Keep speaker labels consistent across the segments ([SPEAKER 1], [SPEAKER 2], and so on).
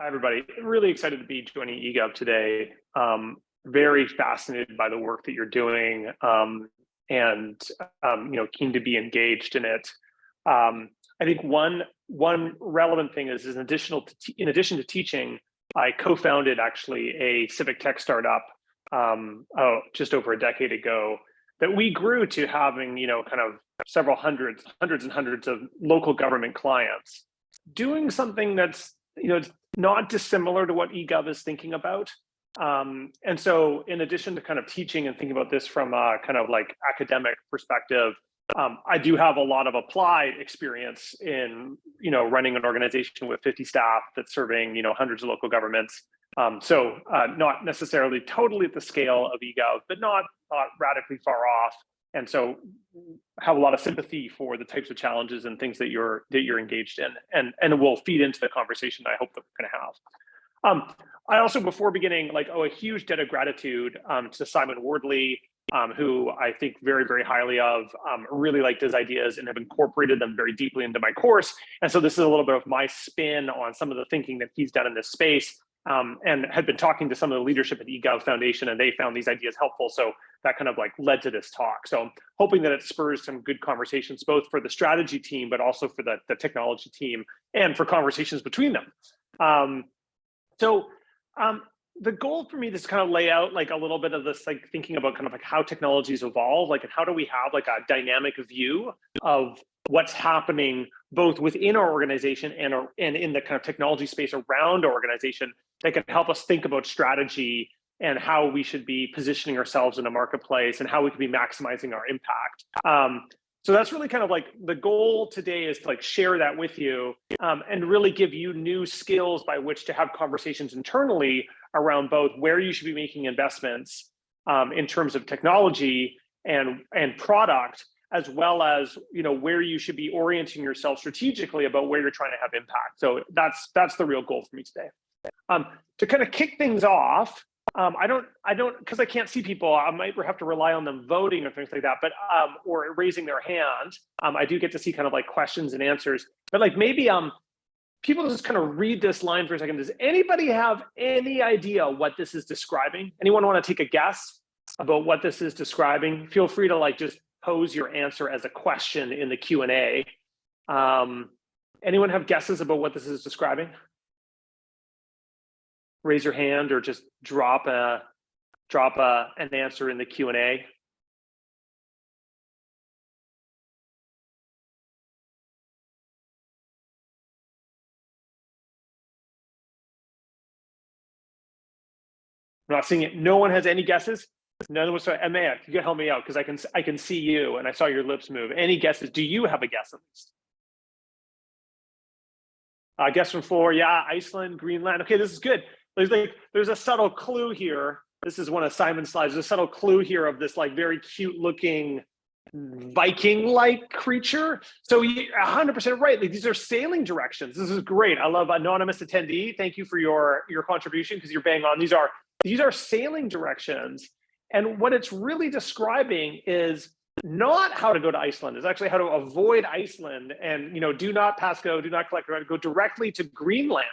[SPEAKER 1] Hi, everybody. Really excited to be joining eGov today. Very fascinated by the work that you're doing, and keen to be engaged in it. I think one relevant thing is in addition to teaching, I co-founded actually a civic tech startup just over a decade ago that we grew to having kind of several hundreds and hundreds of local government clients doing something that's not dissimilar to what eGov is thinking about. And so in addition to kind of teaching and thinking about this from a kind of like academic perspective, I do have a lot of applied experience in, running an organization with 50 staff that's serving, hundreds of local governments. So not necessarily totally at the scale of eGov, but not radically far off. And so have a lot of sympathy for the types of challenges and things that you're engaged in, and it will feed into the conversation I hope that we're going to have. I also, before beginning, owe a huge debt of gratitude to Simon Wardley, who I think very, very highly of, really liked his ideas and have incorporated them very deeply into my course. And so this is a little bit of my spin on some of the thinking that he's done in this space. And had been talking to some of the leadership at eGov Foundation, and they found these ideas helpful. So that kind of led to this talk. So I'm hoping that it spurs some good conversations, both for the strategy team, but also for the technology team and for conversations between them. The goal for me is to kind of lay out a little bit of this, thinking about kind of how technologies evolve, and how do we have a dynamic view of what's happening both within our organization and in the kind of technology space around our organization that can help us think about strategy and how we should be positioning ourselves in a marketplace and how we can be maximizing our impact. So that's really kind of the goal today, is to share that with you and really give you new skills by which to have conversations internally around both where you should be making investments in terms of technology and product, as well as where you should be orienting yourself strategically about where you're trying to have impact. So that's the real goal for me today. To kind of kick things off, I don't because I can't see people, I might have to rely on them voting or things like that, but or raising their hand. I do get to see kind of questions and answers, but maybe people just kind of read this line for a second. Does anybody have any idea what this is describing? Anyone want to take a guess about what this is describing? Feel free to just pose your answer as a question in the Q&A. Anyone have guesses about what this is describing? Raise your hand or just drop an answer in the Q&A. I'm not seeing it. No one has any guesses? None of us. Amaya, you can help me out because I can see you and I saw your lips move. Any guesses? Do you have a guess at least? Guess from floor. Yeah, Iceland, Greenland. Okay, this is good. There's a subtle clue here. This is one of Simon's slides. There's a subtle clue here of this very cute looking Viking-like creature. So you're 100% right. These are sailing directions. This is great. I love anonymous attendee. Thank you for your contribution, because you're bang on. These are sailing directions. And what it's really describing is not how to go to Iceland. It's actually how to avoid Iceland and do not pass go, do not collect, go directly to Greenland.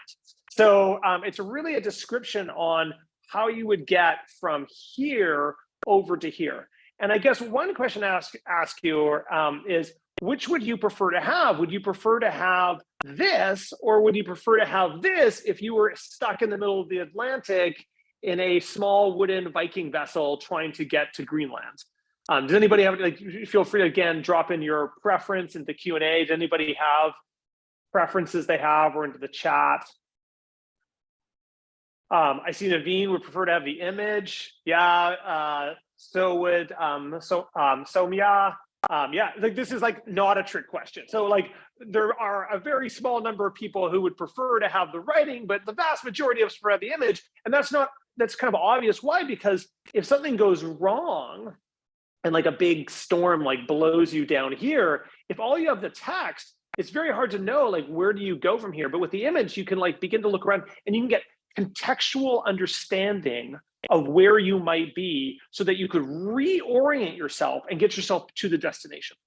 [SPEAKER 1] So it's really a description on how you would get from here over to here. And I guess one question to ask you is, which would you prefer to have? Would you prefer to have this, or would you prefer to have this if you were stuck in the middle of the Atlantic in a small wooden Viking vessel trying to get to Greenland? Does anybody have, feel free to, again, drop in your preference into Q&A. Does anybody have preferences they have, or into the chat? I see Naveen would prefer to have the image. Yeah, so would Somya. Yeah, this is not a trick question. So there are a very small number of people who would prefer to have the writing, but the vast majority of us prefer the image. And that's kind of obvious. Why? Because if something goes wrong and a big storm blows you down here, if all you have the text, it's very hard to know where do you go from here. But with the image, you can begin to look around and you can get contextual understanding of where you might be, so that you could reorient yourself and get yourself to the destination.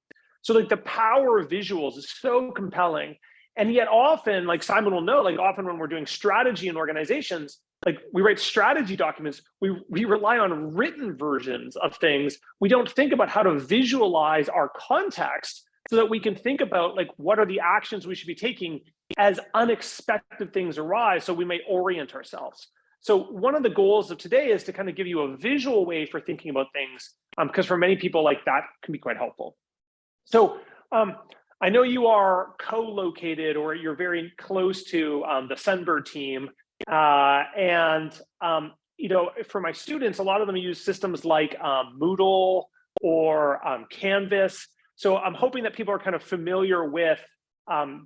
[SPEAKER 1] So the power of visuals is so compelling. And yet often, like Simon will know, like often when we're doing strategy in organizations, like we write strategy documents, we rely on written versions of things. We don't think about how to visualize our context so that we can think about like what are the actions we should be taking as unexpected things arise, so we may orient ourselves. So one of the goals of today is to kind of give you a visual way for thinking about things, because for many people, like that can be quite helpful. So I know you are co-located, or you're very close to the Sunbird team, and you know, for my students, a lot of them use systems like Moodle or Canvas. So I'm hoping that people are kind of familiar with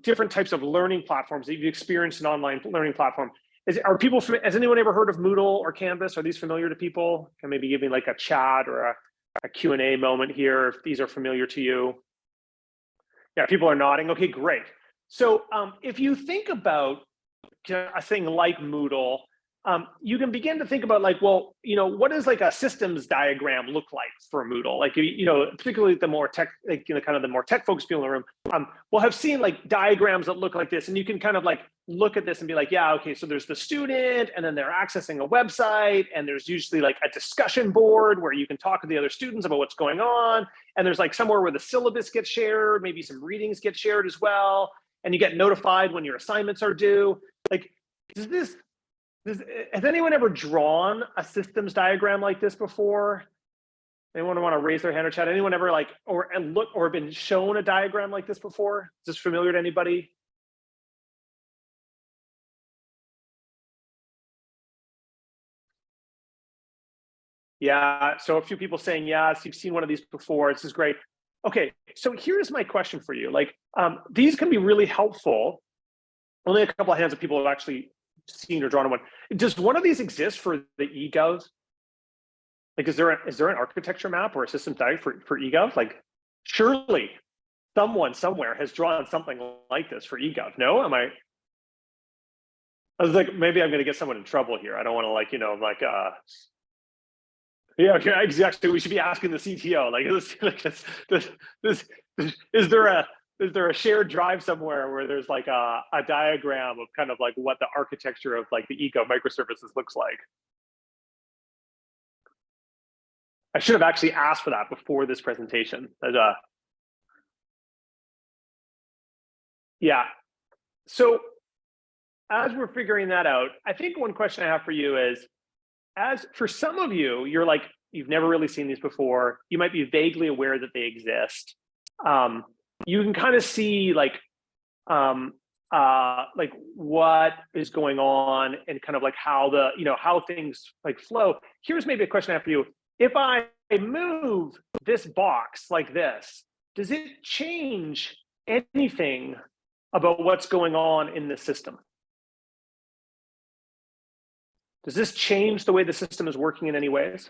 [SPEAKER 1] different types of learning platforms that you've experienced an online learning platform. Has anyone ever heard of Moodle or Canvas? Are these familiar to people? Can maybe give me like a chat or a Q&A moment here if these are familiar to you. Yeah, people are nodding. Okay, great. So if you think about a thing like Moodle, you can begin to think about like, well, you know, what does like a systems diagram look like for Moodle? Like, you know, particularly the more tech, like, you know, kind of the more tech focused people in the room, will have seen like diagrams that look like this, and you can kind of like look at this and be like, yeah, okay, so there's the student, and then they're accessing a website, and there's usually like a discussion board where you can talk to the other students about what's going on, and there's like somewhere where the syllabus gets shared, maybe some readings get shared as well, and you get notified when your assignments are due. Like, has anyone ever drawn a systems diagram like this before? Anyone want to raise their hand or chat? Anyone ever like, or been shown a diagram like this before? Is this familiar to anybody? Yeah, so a few people saying yes, you've seen one of these before, this is great. Okay, so here's my question for you. Like, these can be really helpful. Only a couple of hands of people have actually seen or drawn one. Does one of these exist for the eGov? Like, is there an architecture map or a system diagram for eGov? Like, surely someone somewhere has drawn something like this for eGov. No, I was like, maybe I'm going to get someone in trouble here. I don't want to, like, you know, like, yeah, okay, exactly. We should be asking the CTO, like, is there a shared drive somewhere where there's like a diagram of kind of like what the architecture of like the eGov microservices looks like? I should have actually asked for that before this presentation. Yeah. So as we're figuring that out, I think one question I have for you is, as for some of you, you're like, you've never really seen these before. You might be vaguely aware that they exist. You can kind of see like what is going on and kind of like how the, you know, how things like flow. Here's maybe a question I have for you. If I move this box like this, does it change anything about what's going on in the system? Does this change the way the system is working in any ways?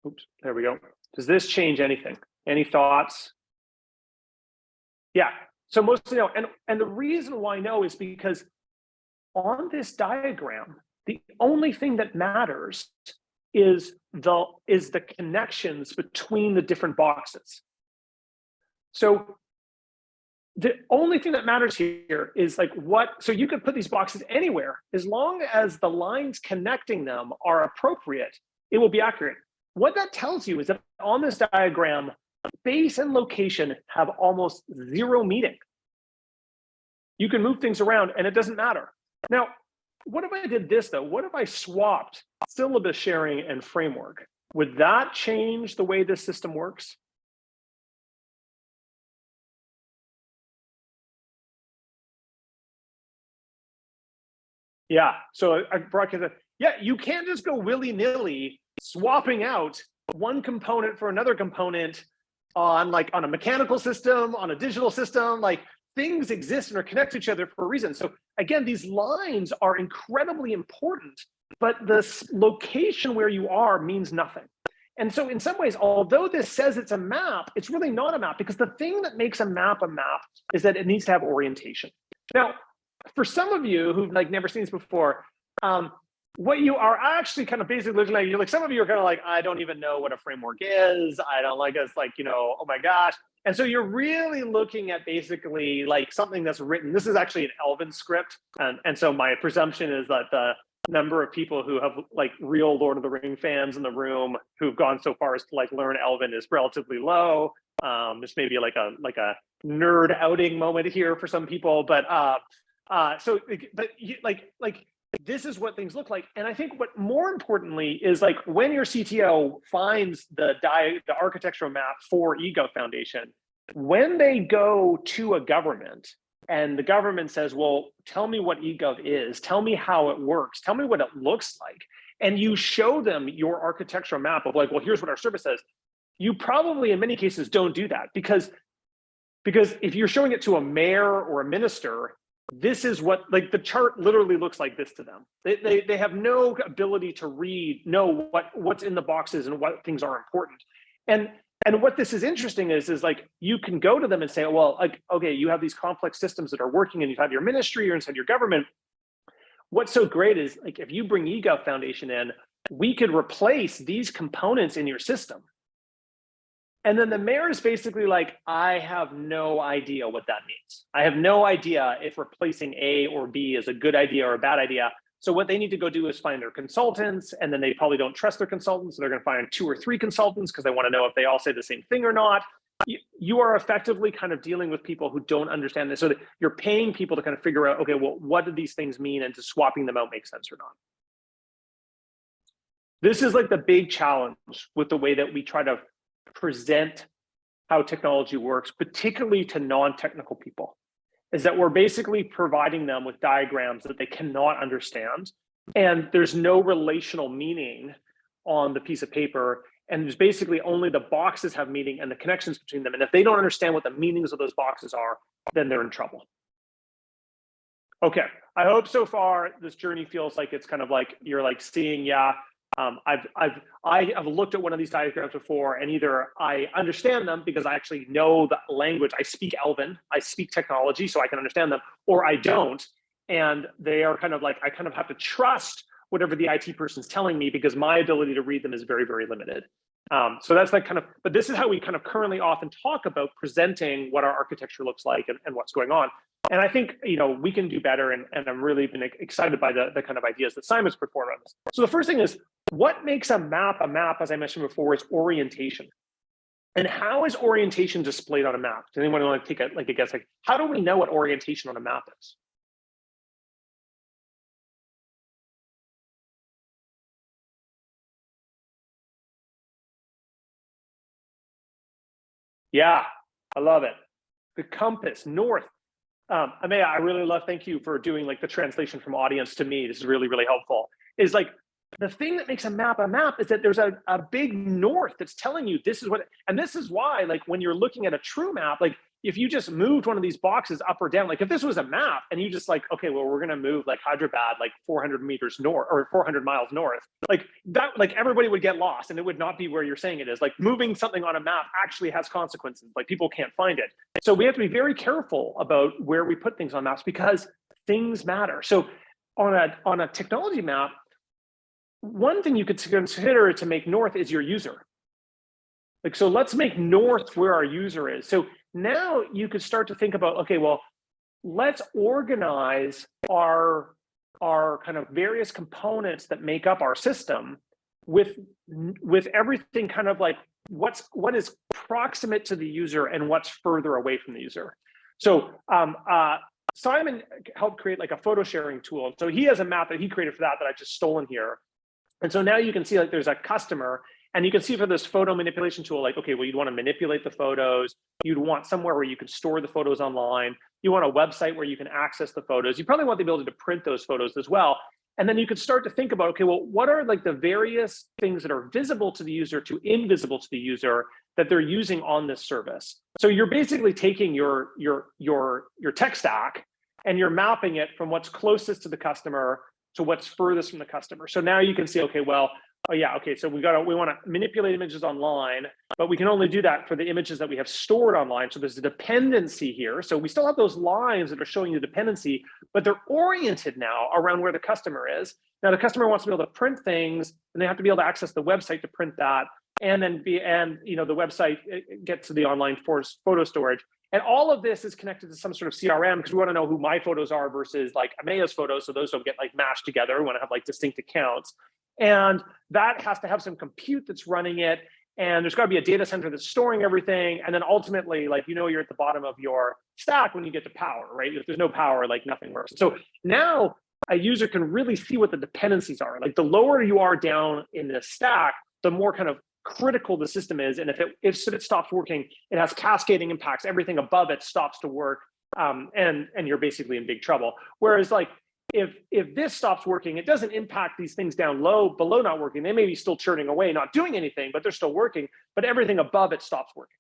[SPEAKER 1] Oops, there we go. Does this change anything? Any thoughts? Yeah, so mostly no. And the reason why no is because on this diagram, the only thing that matters is the connections between the different boxes. So the only thing that matters here is like what, so you could put these boxes anywhere, as long as the lines connecting them are appropriate, it will be accurate. What that tells you is that on this diagram, space and location have almost zero meaning. You can move things around and it doesn't matter. Now, what if I did this though? What if I swapped syllabus sharing and framework? Would that change the way this system works? Yeah, so I broadcast that. Yeah, you can't just go willy-nilly swapping out one component for another component on a mechanical system, on a digital system. Like, things exist and are connected to each other for a reason. So again, these lines are incredibly important, but the location where you are means nothing. And so in some ways, although this says it's a map, it's really not a map, because the thing that makes a map is that it needs to have orientation. Now, for some of you who've like never seen this before, what you are actually kind of basically looking at, you're like, some of you are kind of like, I don't even know what a framework is. I don't like us, like, you know, oh my gosh. And so you're really looking at basically like something that's written. This is actually an Elven script. And so my presumption is that the number of people who have like real Lord of the Ring fans in the room who've gone so far as to like learn Elven is relatively low. This may be like a nerd outing moment here for some people, but this is what things look like. And I think what more importantly is like when your CTO finds the architectural map for eGov Foundation, when they go to a government and the government says, well, tell me what eGov is, tell me how it works, tell me what it looks like, and you show them your architectural map of like, well, here's what our service says, you probably in many cases don't do that because if you're showing it to a mayor or a minister, this is what, like the chart literally looks like this to them. They have no ability to know what's in the boxes and what things are important. And what this is interesting is like, you can go to them and say, well, like, okay, you have these complex systems that are working and you have your ministry or inside your government. What's so great is like, if you bring eGov Foundation in, we could replace these components in your system. And then the mayor is basically like, I have no idea what that means. I have no idea if replacing A or B is a good idea or a bad idea. So what they need to go do is find their consultants, and then they probably don't trust their consultants. So they're going to find 2 or 3 consultants because they want to know if they all say the same thing or not. You are effectively kind of dealing with people who don't understand this. So that you're paying people to kind of figure out, okay, well, what do these things mean? And does swapping them out make sense or not? This is like the big challenge with the way that we try to present how technology works, particularly to non-technical people, is that we're basically providing them with diagrams that they cannot understand. And there's no relational meaning on the piece of paper. And there's basically only the boxes have meaning and the connections between them. And if they don't understand what the meanings of those boxes are, then they're in trouble. Okay, I hope so far this journey feels like it's kind of like you're like seeing, yeah, I have looked at one of these diagrams before, and either I understand them because I actually know the language, I speak Elven, I speak technology, so I can understand them, or I don't. And they are kind of like, I kind of have to trust whatever the IT person's telling me because my ability to read them is very, very limited. So that's like kind of, but this is how we kind of currently often talk about presenting what our architecture looks like and what's going on. And I think, you know, we can do better, and I'm really been excited by the kind of ideas that Simon's put forward on this. So the first thing is, what makes a map, as I mentioned before, is orientation. And how is orientation displayed on a map? Does anyone want to take a guess? Like, how do we know what orientation on a map is? Yeah, I love it. The compass, north. Amaya, I really love, thank you for doing like the translation from audience to me. This is really, really helpful. Is like, the thing that makes a map is that there's a big north that's telling you this is what, and this is why, like when you're looking at a true map, like if you just moved one of these boxes up or down, like if this was a map and you just like, okay, well, we're going to move like Hyderabad, like 400 meters north or 400 miles north, like that, like everybody would get lost and it would not be where you're saying it is. Like moving something on a map actually has consequences. Like people can't find it. So we have to be very careful about where we put things on maps because things matter. So on a technology map, one thing you could consider to make north is your user. Like, so let's make north where our user is. So now you could start to think about, okay, well, let's organize our kind of various components that make up our system with everything kind of like what is proximate to the user and what's further away from the user. So Simon helped create like a photo sharing tool. So he has a map that he created for that I just stolen here. And so now you can see like there's a customer, and you can see for this photo manipulation tool, like, okay, well, you'd want to manipulate the photos. You'd want somewhere where you can store the photos online. You want a website where you can access the photos. You probably want the ability to print those photos as well. And then you could start to think about, okay, well, what are like the various things that are visible to the user to invisible to the user that they're using on this service? So you're basically taking your tech stack and you're mapping it from what's closest to the customer to what's furthest from the customer. So now you can see, okay, well, oh yeah, okay, so we want to manipulate images online, but we can only do that for the images that we have stored online. So there's a dependency here. So we still have those lines that are showing you the dependency, but they're oriented now around where the customer is. Now the customer wants to be able to print things, and they have to be able to access the website to print that, and then the website gets to the online photo storage. And all of this is connected to some sort of CRM, because we want to know who my photos are versus like Amea's photos, so those don't get like mashed together. We want to have like distinct accounts. And that has to have some compute that's running it. And there's got to be a data center that's storing everything. And then ultimately, like, you're at the bottom of your stack when you get to power, right? If there's no power, like nothing works. So now a user can really see what the dependencies are. Like the lower you are down in the stack, the more kind of critical the system is. And if it stops working, it has cascading impacts. Everything above it stops to work. And you're basically in big trouble. Whereas like, if this stops working, it doesn't impact these things down low, below not working. They may be still churning away, not doing anything, but they're still working, but everything above it stops working.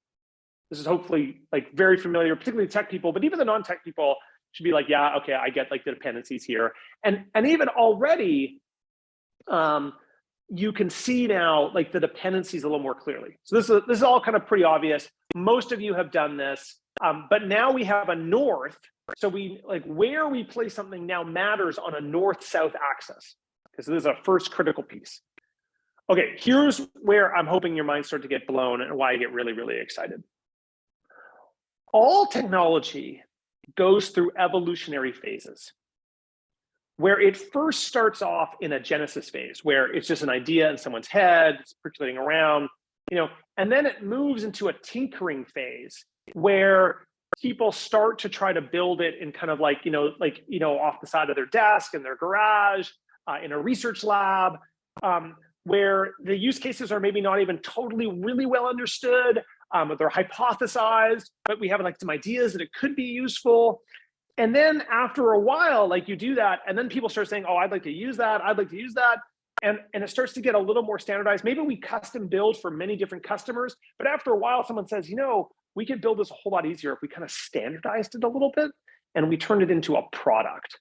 [SPEAKER 1] This is hopefully like very familiar, particularly tech people, but even the non-tech people should be like, yeah, okay, I get like the dependencies here. And even already, you can see now like the dependencies a little more clearly. So this is all kind of pretty obvious. Most of you have done this, but now we have a north. So we like where we place something now matters on a north-south axis. Okay, so this is a first critical piece. Okay, here's where I'm hoping your minds start to get blown and why I get really, really excited. All technology goes through evolutionary phases, where it first starts off in a genesis phase, where it's just an idea in someone's head, it's percolating around, and then it moves into a tinkering phase where people start to try to build it in kind of like, off the side of their desk, in their garage, in a research lab, where the use cases are maybe not even totally really well understood, they're hypothesized, but we have like some ideas that it could be useful. And then after a while, like you do that, and then people start saying, oh, I'd like to use that, I'd like to use that. And it starts to get a little more standardized. Maybe we custom build for many different customers, but after a while, someone says, we could build this a whole lot easier if we kind of standardized it a little bit and we turned it into a product.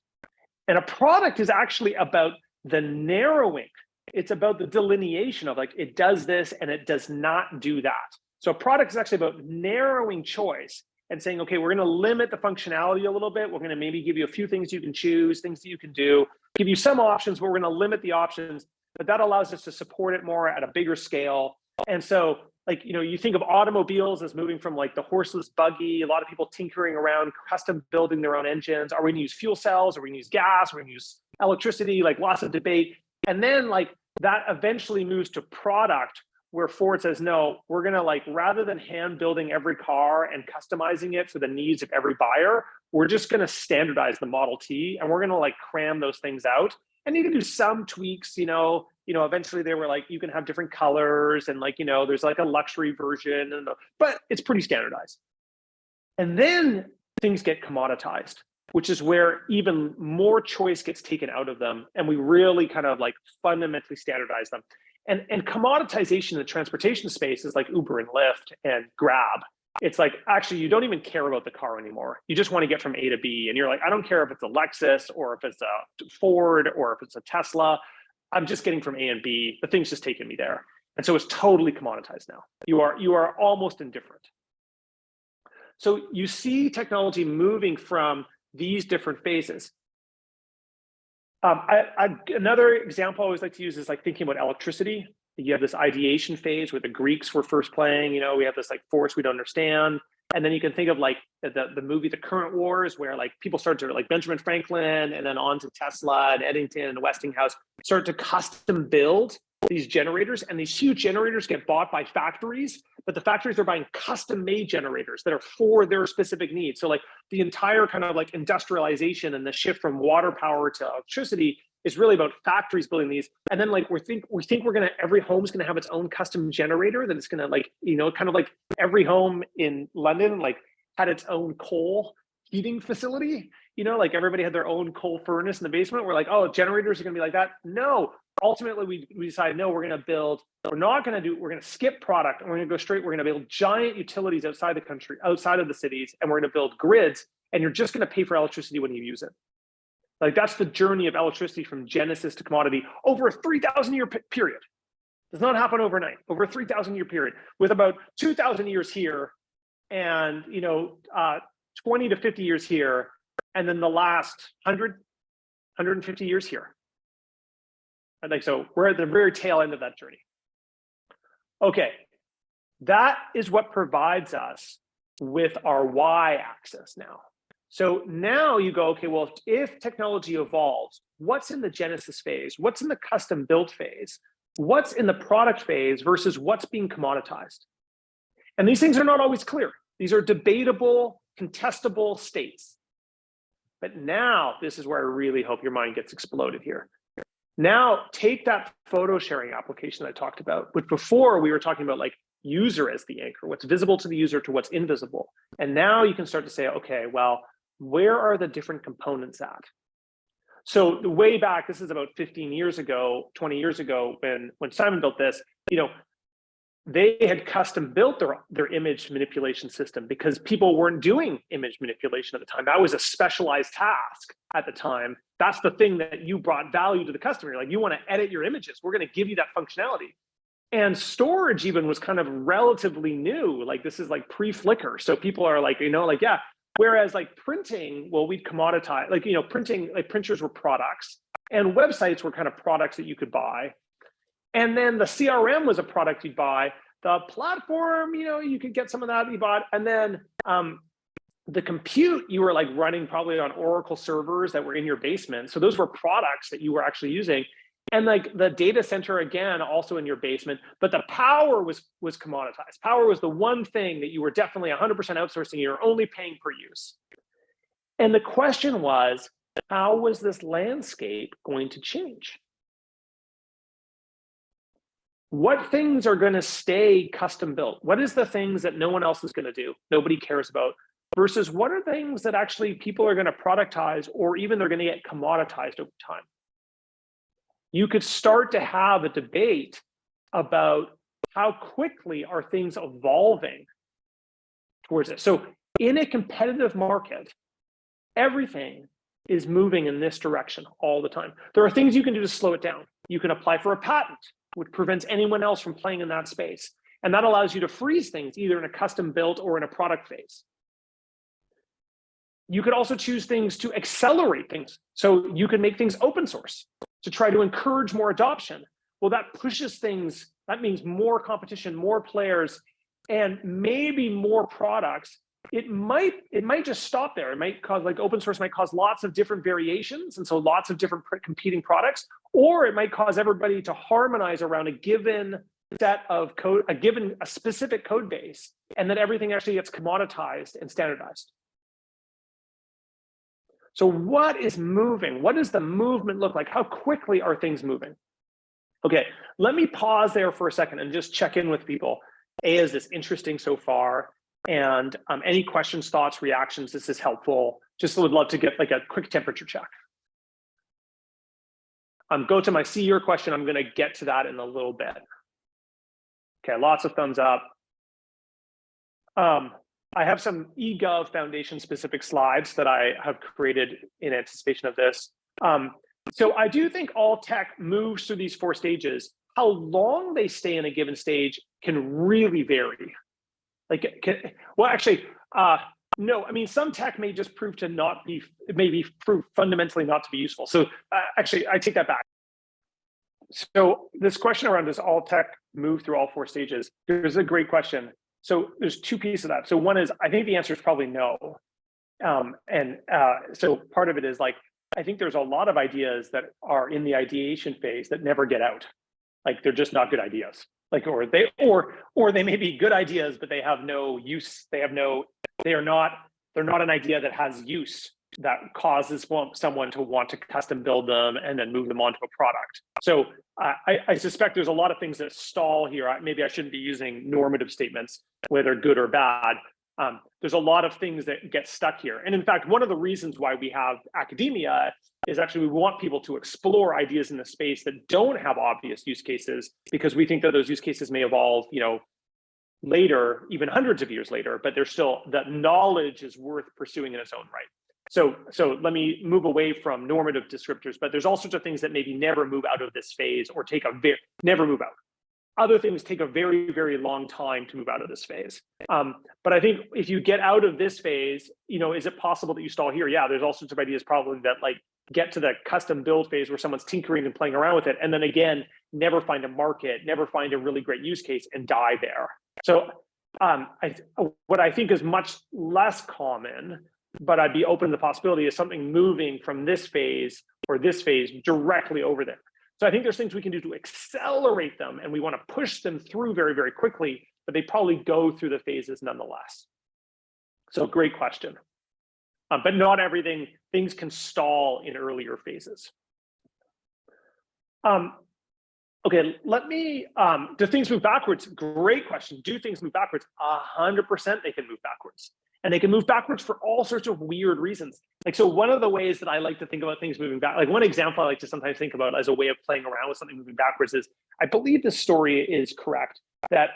[SPEAKER 1] And a product is actually about the narrowing. It's about the delineation of like, it does this and it does not do that. So a product is actually about narrowing choice and saying, okay, we're going to limit the functionality a little bit. We're going to maybe give you a few things you can choose, things that you can do, give you some options, but we're going to limit the options. But that allows us to support it more at a bigger scale. And so like, you think of automobiles as moving from like the horseless buggy, a lot of people tinkering around, custom building their own engines. Are we gonna use fuel cells? Are we gonna use gas? Are we gonna use electricity? Like lots of debate. And then like that eventually moves to product where Ford says, no, we're gonna like, rather than hand building every car and customizing it for the needs of every buyer, we're just gonna standardize the Model T and we're gonna like cram those things out. And you can do some tweaks, eventually they were like, you can have different colors and like, there's like a luxury version, but it's pretty standardized. And then things get commoditized, which is where even more choice gets taken out of them. And we really kind of like fundamentally standardize them. And commoditization in the transportation space is like Uber and Lyft and Grab. It's like, actually, you don't even care about the car anymore. You just want to get from A to B. And you're like, I don't care if it's a Lexus or if it's a Ford or if it's a Tesla. I'm just getting from A and B. The thing's just taking me there. And so it's totally commoditized now. You are almost indifferent. So you see technology moving from these different phases. Another example I always like to use is like thinking about electricity. You have this ideation phase where the Greeks were first playing, we have this like force we don't understand. And then you can think of like the movie, The Current Wars, where like people start to like Benjamin Franklin and then on to Tesla and Eddington and Westinghouse start to custom build these generators, and these huge generators get bought by factories, but the factories are buying custom made generators that are for their specific needs. So like the entire kind of like industrialization and the shift from water power to electricity is really about factories building these. And then like we think we're gonna, every home's gonna have its own custom generator that it's gonna like, kind of like every home in London like had its own coal heating facility, like everybody had their own coal furnace in the basement. We're like, oh, generators are gonna be like that. No, ultimately we decided, no, we're gonna skip product and we're gonna go straight, we're gonna build giant utilities outside the country, outside of the cities, and we're gonna build grids, and you're just gonna pay for electricity when you use it. Like that's the journey of electricity from genesis to commodity over a 3,000 year period. Does not happen overnight, over a 3,000 year period with about 2,000 years here and, 20 to 50 years here. And then the last 100, 150 years here. Like, so we're at the very tail end of that journey. Okay, that is what provides us with our y-axis now. So now you go, okay, well, if technology evolves, what's in the genesis phase? What's in the custom built phase? What's in the product phase versus what's being commoditized? And these things are not always clear. These are debatable, contestable states. But now, this is where I really hope your mind gets exploded here. Now, take that photo sharing application that I talked about, but before we were talking about like user as the anchor, what's visible to the user to what's invisible. And now you can start to say, okay, well, where are the different components at? So the way back, this is about 15 years ago, 20 years ago, when Simon built this, you know, they had custom built their image manipulation system because people weren't doing image manipulation at the time. That was a specialized task at the time. That's the thing that you brought value to the customer. You're like, you want to edit your images, we're going to give you that functionality. And storage even was kind of relatively new. Like this is like pre-Flickr. So people are like, you know, like, yeah. Whereas like printing, well, we'd commoditize, like, you know, printing, like printers were products and websites were kind of products that you could buy. And then the CRM was a product you'd buy. The platform, you know, you could get some of that you bought. And then the compute, you were like running probably on Oracle servers that were in your basement. So those were products that you were actually using. And like the data center, again, also in your basement, but the power was commoditized. Power was the one thing that you were definitely 100% outsourcing. You're only paying per use. And the question was, how was this landscape going to change? What things are going to stay custom built? What is the things that no one else is going to do, nobody cares about, versus what are things that actually people are going to productize or even they're going to get commoditized over time? You could start to have a debate about how quickly are things evolving towards it. So in a competitive market, everything is moving in this direction all the time. There are things you can do to slow it down. You can apply for a patent, which prevents anyone else from playing in that space. And that allows you to freeze things either in a custom built or in a product phase. You could also choose things to accelerate things. So you can make things open source to try to encourage more adoption. Well, that pushes things, that means more competition, more players, and maybe more products. It might just stop there. It might cause, like open source might cause lots of different variations, and so lots of different competing products, or it might cause everybody to harmonize around a given set of code, a specific code base, and then everything actually gets commoditized and standardized. So what is moving? What does the movement look like? How quickly are things moving? Okay, let me pause there for a second and just check in with people. Is this interesting so far? And any questions, thoughts, reactions, this is helpful. Just would love to get like a quick temperature check. Go to my see your question. I'm gonna get to that in a little bit. Okay, lots of thumbs up. I have some eGov Foundation specific slides that I have created in anticipation of this. So I do think all tech moves through these 4 stages. How long they stay in a given stage can really vary. Well, actually, no, I mean, some tech may just prove to not be, maybe prove fundamentally not to be useful. So actually, I take that back. So this question around, does all tech move through all 4 stages? There's a great question. So there's 2 pieces of that. So one is, I think the answer is probably no. So part of it is like, I think there's a lot of ideas that are in the ideation phase that never get out. Like they're just not good ideas. Like, or they may be good ideas, but they have no use. They're not an idea that has use that causes someone to want to custom build them and then move them onto a product. So I suspect there's a lot of things that stall here. Maybe I shouldn't be using normative statements, whether good or bad. There's a lot of things that get stuck here. And in fact, one of the reasons why we have academia is actually we want people to explore ideas in the space that don't have obvious use cases, because we think that those use cases may evolve, you know, later, even hundreds of years later, but there's still, that knowledge is worth pursuing in its own right. So let me move away from normative descriptors, but there's all sorts of things that maybe never move out of this phase or never move out. other things take a very, very long time to move out of this phase. But I think if you get out of this phase, is it possible that you stall here? Yeah, there's all sorts of ideas probably that like get to the custom build phase where someone's tinkering and playing around with it, and then again, never find a market, never find a really great use case and die there. So what I think is much less common, but I'd be open to the possibility, is something moving from this phase or this phase directly over there. So I think there's things we can do to accelerate them, and we want to push them through very, very quickly, but they probably go through the phases nonetheless. So great question. But not everything, things can stall in earlier phases. Okay, let me, do things move backwards? Great question. Do things move backwards? 100% they can move backwards. And they can move backwards for all sorts of weird reasons. Like, so one of the ways that I like to think about things moving back, like one example I like to sometimes think about as a way of playing around with something moving backwards is, I believe this story is correct, that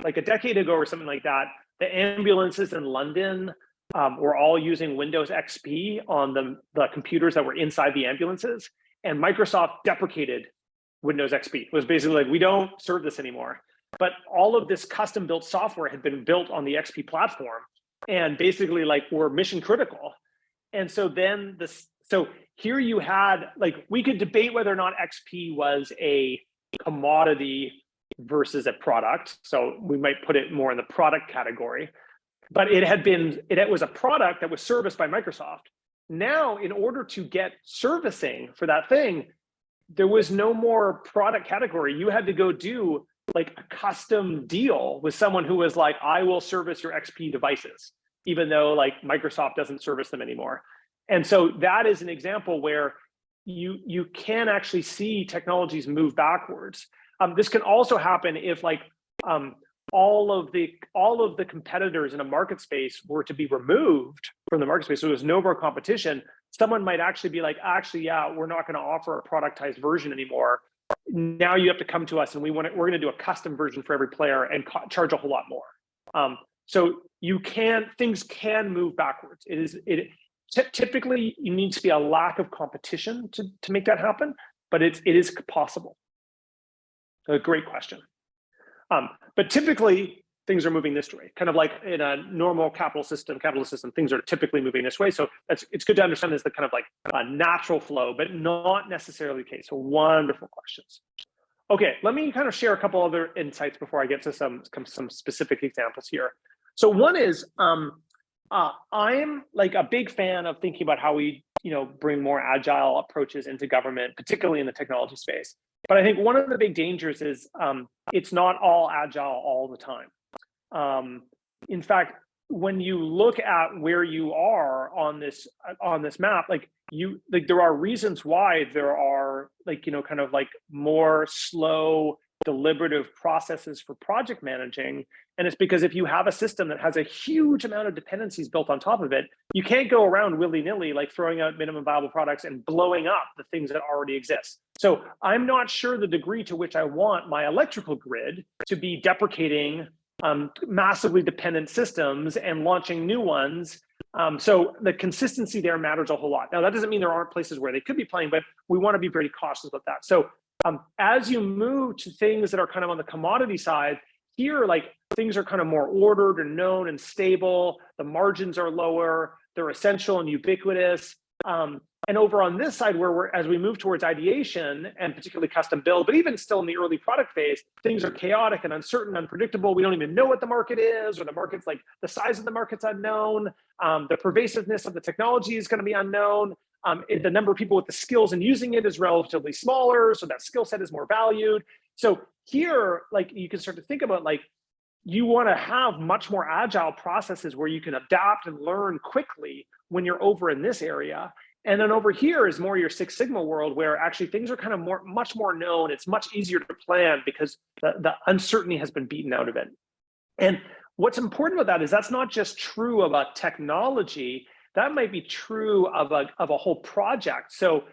[SPEAKER 1] like a decade ago or something like that, the ambulances in London were all using Windows XP on the computers that were inside the ambulances, and Microsoft deprecated Windows XP. It was basically like, we don't serve this anymore. But all of this custom built software had been built on the XP platform, and basically like were mission critical. And so then so here you had, like, we could debate whether or not XP was a commodity versus a product. So we might put it more in the product category, but it was a product that was serviced by Microsoft. Now, in order to get servicing for that thing, there was no more product category. You had to go do like a custom deal with someone who was like, I will service your XP devices, even though like Microsoft doesn't service them anymore. And so that is an example where you can actually see technologies move backwards. This can also happen if like all of the competitors in a market space were to be removed from the market space, so there's no more competition. Someone might actually be like, actually, yeah, we're not going to offer a productized version anymore. Now you have to come to us, and we're going to do a custom version for every player and charge a whole lot more. So things can move backwards. Typically you need to be a lack of competition to make that happen, but it is possible. A great question. But typically things are moving this way, kind of like in a normal capitalist system, things are typically moving this way. So it's good to understand this, the kind of like a natural flow, but not necessarily the case. So wonderful questions. Okay, let me kind of share a couple other insights before I get to some specific examples here. So one is, I'm like a big fan of thinking about how we, bring more agile approaches into government, particularly in the technology space. But I think one of the big dangers is it's not all agile all the time. In fact, when you look at where you are on this map, there are reasons why there are kind of like more slow, deliberative processes for project managing. And it's because if you have a system that has a huge amount of dependencies built on top of it, you can't go around willy-nilly like throwing out minimum viable products and blowing up the things that already exist. So I'm not sure the degree to which I want my electrical grid to be deprecating massively dependent systems and launching new ones. So the consistency there matters a whole lot. Now, that doesn't mean there aren't places where they could be playing, but we want to be very cautious about that. So as you move to things that are kind of on the commodity side, here, like things are kind of more ordered and known and stable. The margins are lower. They're essential and ubiquitous. And over on this side, as we move towards ideation and particularly custom build, but even still in the early product phase, things are chaotic and uncertain, unpredictable. We don't even know what the market is, or the market's like the size of the market's unknown. The pervasiveness of the technology is going to be unknown. The number of people with the skills in using it is relatively smaller, so that skill set is more valued. So here, like you can start to think about like, you want to have much more agile processes where you can adapt and learn quickly when you're over in this area. And then over here is more your Six Sigma world, where actually things are kind of much more known. It's much easier to plan because the uncertainty has been beaten out of it. And what's important about that is that's not just true about technology. That might be true of a whole project. So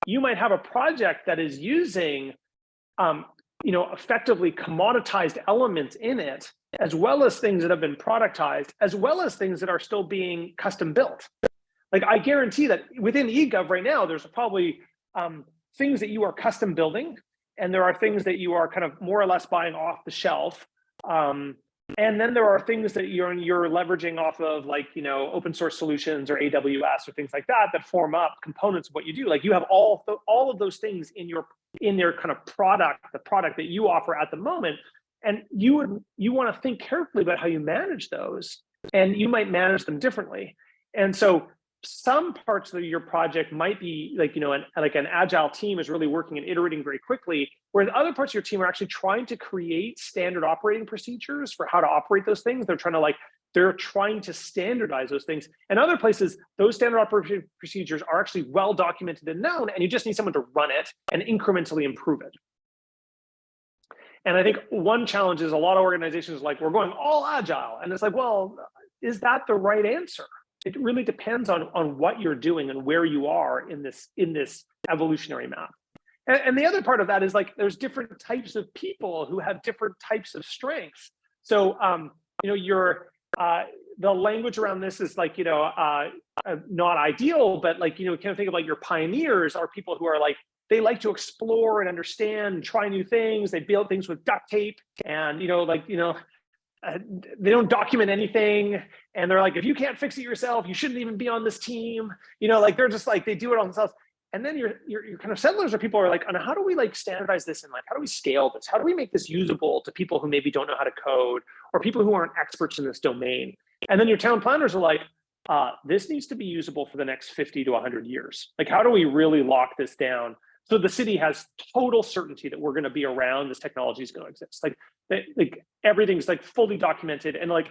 [SPEAKER 1] you might have a project that is using effectively commoditized elements in it, as well as things that have been productized, as well as things that are still being custom built. Like I guarantee that within eGov right now, there's probably things that you are custom building and there are things that you are kind of more or less buying off the shelf. And then there are things that you're leveraging off of, like, you know, open source solutions or AWS or things like that, that form up components of what you do. Like, you have all of those things in their kind of product, the product that you offer at the moment. And you want to think carefully about how you manage those, and you might manage them differently. And so some parts of your project might be like, you know, like an agile team is really working and iterating very quickly, whereas other parts of your team are actually trying to create standard operating procedures for how to operate those things. They're trying to standardize those things. And other places, those standard operating procedures are actually well documented and known, and you just need someone to run it and incrementally improve it. And I think one challenge is a lot of organizations like, we're going all agile. And it's like, well, is that the right answer? It really depends on what you're doing and where you are in this evolutionary map. And the other part of that is, like, there's different types of people who have different types of strengths. So, you know, the language around this is, like, you know, not ideal, but, like, you know, kind of think of, like, your pioneers are people who are like, they like to explore and understand and try new things. They build things with duct tape, and, you know, like, you know, they don't document anything, and they're like, if you can't fix it yourself, you shouldn't even be on this team. You know, like, they're just like, they do it on themselves. And then your kind of settlers are people who are like, how do we, like, standardize this, and, like, how do we scale this? How do we make this usable to people who maybe don't know how to code, or people who aren't experts in this domain? And then your town planners are like, this needs to be usable for the next 50 to 100 years. Like, how do we really lock this down so the city has total certainty that we're going to be around, this technology is going to exist? Like everything's, like, fully documented. And, like,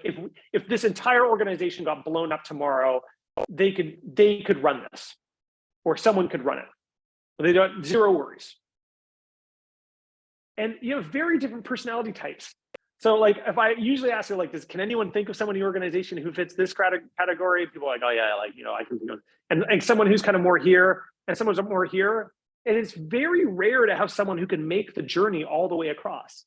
[SPEAKER 1] if this entire organization got blown up tomorrow, they could run this, or someone could run it. They don't, zero worries. And you have very different personality types. So, like, if I usually ask you, like, can anyone think of someone in your organization who fits this category? People are like, oh yeah, like, you know, I can think of, and someone who's kind of more here and someone's more here. And it's very rare to have someone who can make the journey all the way across.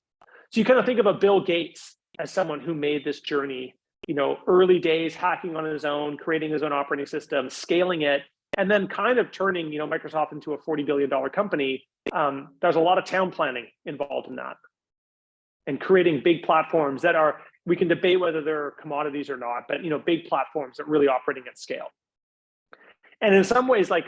[SPEAKER 1] So you kind of think of a Bill Gates as someone who made this journey, you know, early days, hacking on his own, creating his own operating system, scaling it, and then kind of turning, you know, Microsoft into a $40 billion company. There's a lot of town planning involved in that, and creating big platforms that are, we can debate whether they're commodities or not, but, you know, big platforms that really operating at scale. And in some ways, like,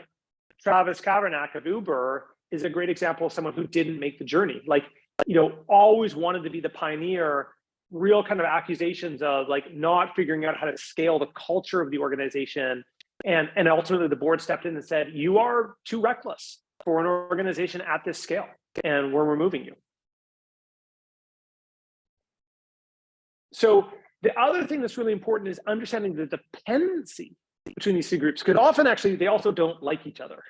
[SPEAKER 1] Travis Kavanagh of Uber is a great example of someone who didn't make the journey. Like, you know, always wanted to be the pioneer, real kind of accusations of, like, not figuring out how to scale the culture of the organization. And ultimately the board stepped in and said, you are too reckless for an organization at this scale, and we're removing you. So the other thing that's really important is understanding the dependency between these two groups, because often actually they also don't like each other.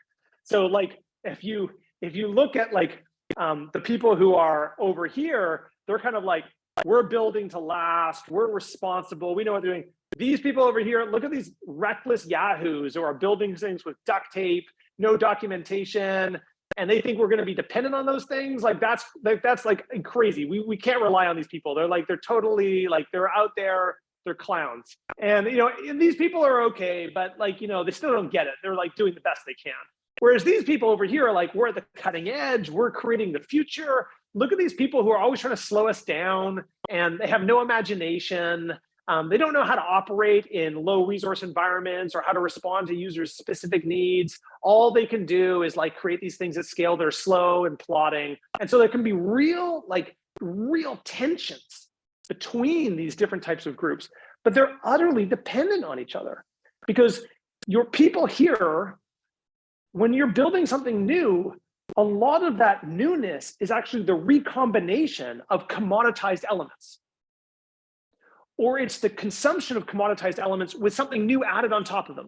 [SPEAKER 1] So, like, if you look at, like, the people who are over here, they're kind of like, we're building to last, we're responsible, we know what they're doing. These people over here, look at these reckless yahoos who are building things with duct tape, no documentation, and they think we're going to be dependent on those things. Like, that's like crazy. We can't rely on these people. They're totally, like, they're out there, they're clowns. And, you know, these people are okay, but, like, you know, they still don't get it. They're, like, doing the best they can. Whereas these people over here are like, we're at the cutting edge, we're creating the future. Look at these people who are always trying to slow us down, and they have no imagination. They don't know how to operate in low resource environments or how to respond to users' specific needs. All they can do is, like, create these things at scale. They're slow and plodding. And so there can be real tensions between these different types of groups, but they're utterly dependent on each other, because your people here, when you're building something new, a lot of that newness is actually the recombination of commoditized elements, or it's the consumption of commoditized elements with something new added on top of them.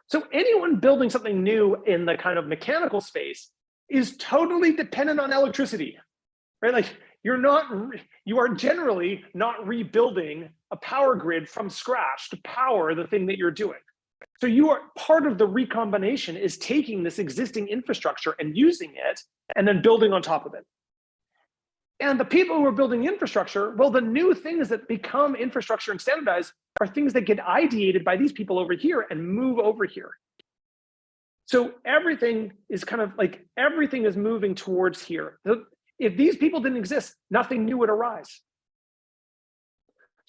[SPEAKER 1] So anyone building something new in the kind of mechanical space is totally dependent on electricity, right? Like, you are generally not rebuilding a power grid from scratch to power the thing that you're doing. So you are part of the recombination is taking this existing infrastructure and using it and then building on top of it. And the people who are building infrastructure, well, the new things that become infrastructure and standardized are things that get ideated by these people over here and move over here. So everything is kind of like, everything is moving towards here. If these people didn't exist, nothing new would arise.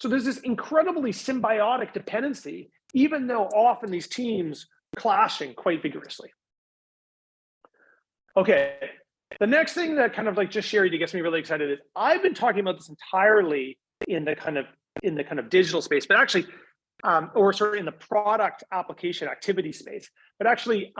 [SPEAKER 1] So there's this incredibly symbiotic dependency, even though often these teams are clashing quite vigorously. Okay, the next thing that kind of like just shared gets me really excited is I've been talking about this entirely in the kind of digital space, but actually, or sort of in the product application activity space. But actually,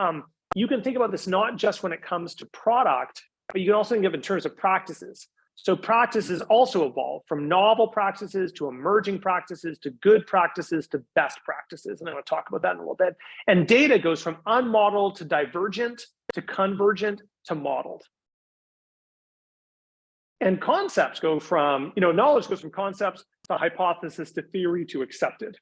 [SPEAKER 1] you can think about this not just when it comes to product, but you can also think of it in terms of practices. So practices also evolve from novel practices to emerging practices to good practices to best practices. And I'm going to talk about that in a little bit. And data goes from unmodeled to divergent to convergent to modeled. And concepts go from, knowledge goes from concepts to hypothesis to theory to accepted.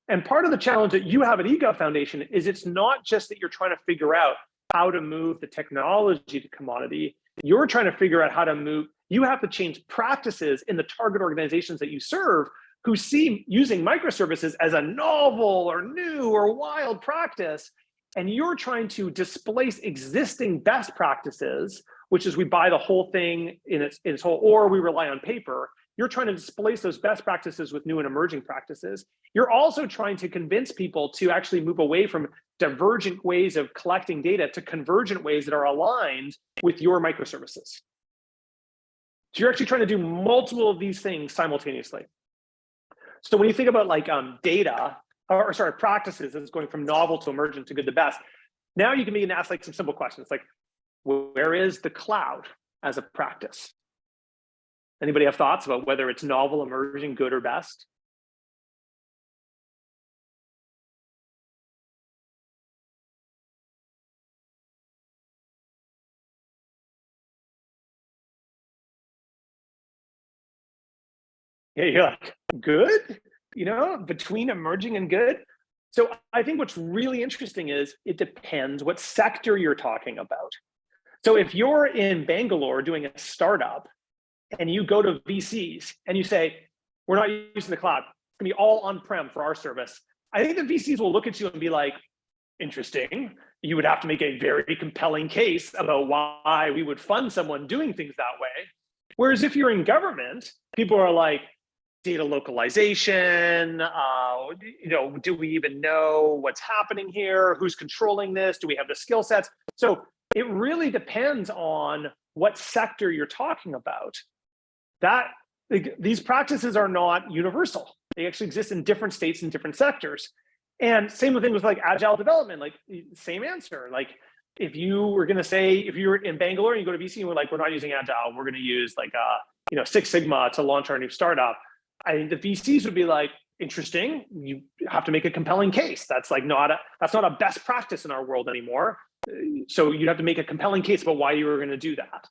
[SPEAKER 1] And part of the challenge that you have at eGov Foundation is it's not just that you're trying to figure out how to move the technology to commodity. You're trying to figure out how to move, you have to change practices in the target organizations that you serve who see using microservices as a novel or new or wild practice. And you're trying to displace existing best practices, which is we buy the whole thing in its whole, or we rely on paper. You're trying to displace those best practices with new and emerging practices. You're also trying to convince people to actually move away from divergent ways of collecting data to convergent ways that are aligned with your microservices. So you're actually trying to do multiple of these things simultaneously. So when you think about like data, or sorry, practices that's going from novel to emergent to good to best, now you can begin to ask like some simple questions like, where is the cloud as a practice? Anybody have thoughts about whether it's novel, emerging, good, or best? Yeah, you're like, good? Between emerging and good? So I think what's really interesting is it depends what sector you're talking about. So if you're in Bangalore doing a startup and you go to VCs and you say, we're not using the cloud, it's gonna be all on-prem for our service, I think the VCs will look at you and be like, interesting. You would have to make a very compelling case about why we would fund someone doing things that way. Whereas if you're in government, people are like, data localization, do we even know what's happening here? Who's controlling this? Do we have the skill sets? So it really depends on what sector you're talking about. These practices are not universal. They actually exist in different states and different sectors. And same thing with like agile development, like same answer. Like if you were gonna say, if you're in Bangalore and you go to VC and we're like, we're not using agile, we're gonna use like Six Sigma to launch our new startup. I think the VCs would be like, interesting. You have to make a compelling case. That's not a best practice in our world anymore. So you'd have to make a compelling case about why you were going to do that.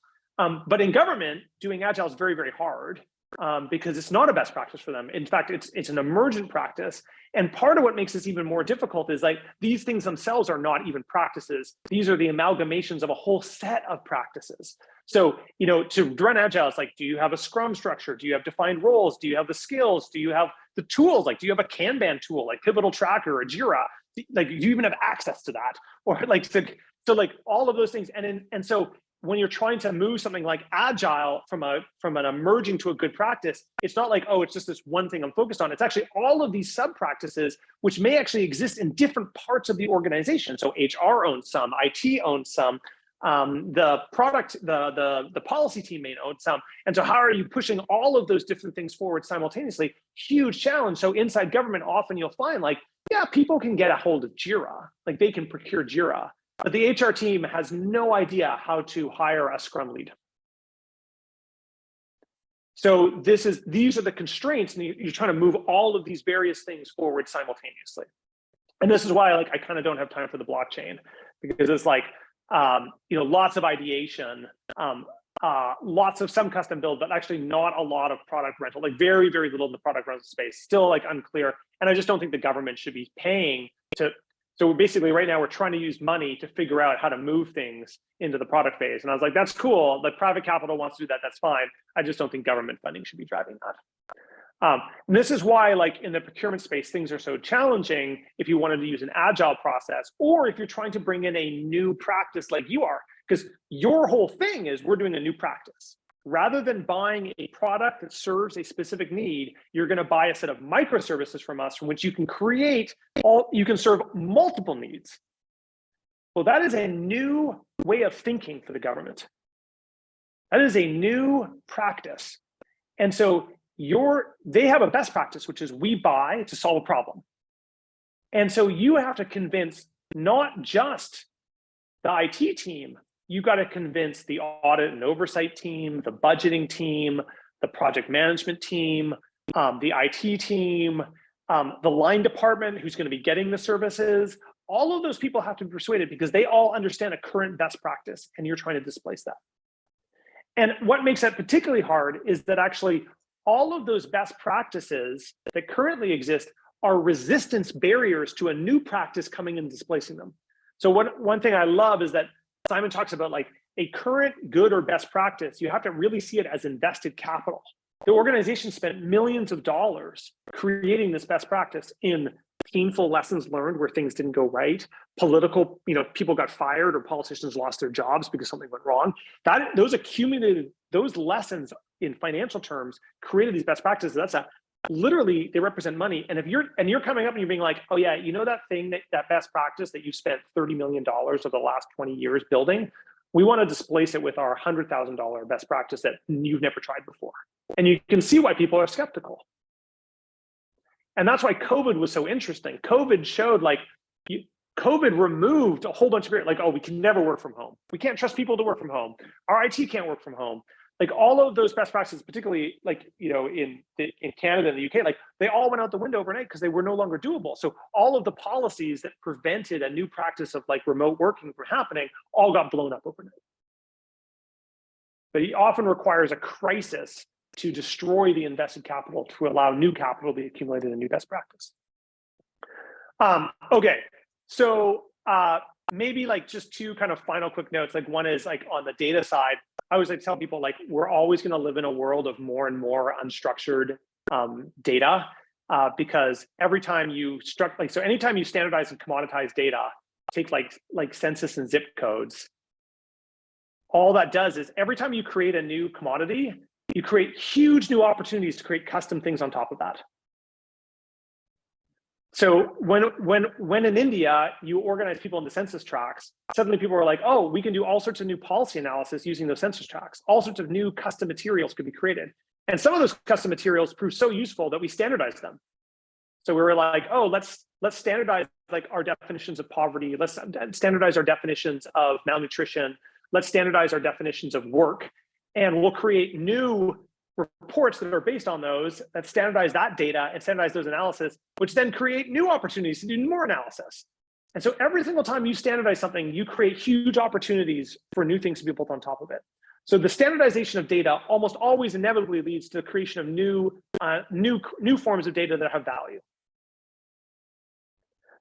[SPEAKER 1] But in government, doing agile is very, very hard because it's not a best practice for them. In fact, it's an emergent practice. And part of what makes this even more difficult is like these things themselves are not even practices. These are the amalgamations of a whole set of practices. So, to run agile, it's like, do you have a Scrum structure? Do you have defined roles? Do you have the skills? Do you have the tools? Like, do you have a Kanban tool, like Pivotal Tracker or Jira? Like, do you even have access to that? Or like, so like all of those things. And so when you're trying to move something like agile from an emerging to a good practice, it's not like, oh, it's just this one thing I'm focused on. It's actually all of these sub practices, which may actually exist in different parts of the organization. So HR owns some, IT owns some, the product, the policy team may own some. And so how are you pushing all of those different things forward simultaneously? Huge challenge. So inside government, often you'll find like, yeah, people can get a hold of Jira, like they can procure Jira, but the HR team has no idea how to hire a Scrum lead. So these are the constraints, and you're trying to move all of these various things forward simultaneously. And this is why I kind of don't have time for the blockchain, because it's like, lots of ideation, lots of some custom build, but actually not a lot of product rental, like very, very little in the product rental space, still like unclear. And I just don't think the government should be paying to. So basically right now we're trying to use money to figure out how to move things into the product phase. And I was like, that's cool. Like private capital wants to do that, that's fine. I just don't think government funding should be driving that. And this is why, like in the procurement space, things are so challenging if you wanted to use an agile process, or if you're trying to bring in a new practice like you are, because your whole thing is we're doing a new practice. Rather than buying a product that serves a specific need, you're going to buy a set of microservices from us from which you can you can serve multiple needs. Well, that is a new way of thinking for the government. That is a new practice. And so they have a best practice, which is we buy to solve a problem. And so you have to convince not just the IT team, you got to convince the audit and oversight team, the budgeting team, the project management team, the IT team, the line department who's going to be getting the services. All of those people have to be persuaded because they all understand a current best practice, and you're trying to displace that. And what makes that particularly hard is that actually all of those best practices that currently exist are resistance barriers to a new practice coming and displacing them. So one thing I love is that Simon talks about like a current good or best practice. You have to really see it as invested capital. The organization spent millions of dollars creating this best practice in painful lessons learned where things didn't go right, political, people got fired or politicians lost their jobs because something went wrong. Those lessons in financial terms created these best practices. Literally they represent money. And if you're coming up and you're being like, oh yeah, that thing, that best practice that you spent $30 million over the last 20 years building, we want to displace it with our $100,000 best practice that you've never tried before. And you can see why people are skeptical. And that's why COVID was so interesting. COVID showed COVID removed a whole bunch of barriers, we can never work from home. We can't trust people to work from home. Our IT can't work from home. All of those best practices, particularly in Canada and the UK, they all went out the window overnight because they were no longer doable. So all of the policies that prevented a new practice of remote working from happening all got blown up overnight. But it often requires a crisis to destroy the invested capital to allow new capital to be accumulated in new best practice. Okay, so maybe just two kind of final quick notes. One is on the data side, I always tell people we're always going to live in a world of more and more unstructured data because every time you anytime you standardize and commoditize data, take like census and zip codes, all that does is every time you create a new commodity, you create huge new opportunities to create custom things on top of that. So when in India, you organize people into census tracts, suddenly people are like, oh, we can do all sorts of new policy analysis using those census tracts. All sorts of new custom materials could be created. And some of those custom materials proved so useful that we standardized them. So we were like, oh, let's standardize our definitions of poverty. Let's standardize our definitions of malnutrition. Let's standardize our definitions of work. And we'll create new reports that are based on those, that standardize that data and standardize those analysis, which then create new opportunities to do more analysis. And so every single time you standardize something, you create huge opportunities for new things to be built on top of it. So the standardization of data almost always inevitably leads to the creation of new forms of data that have value.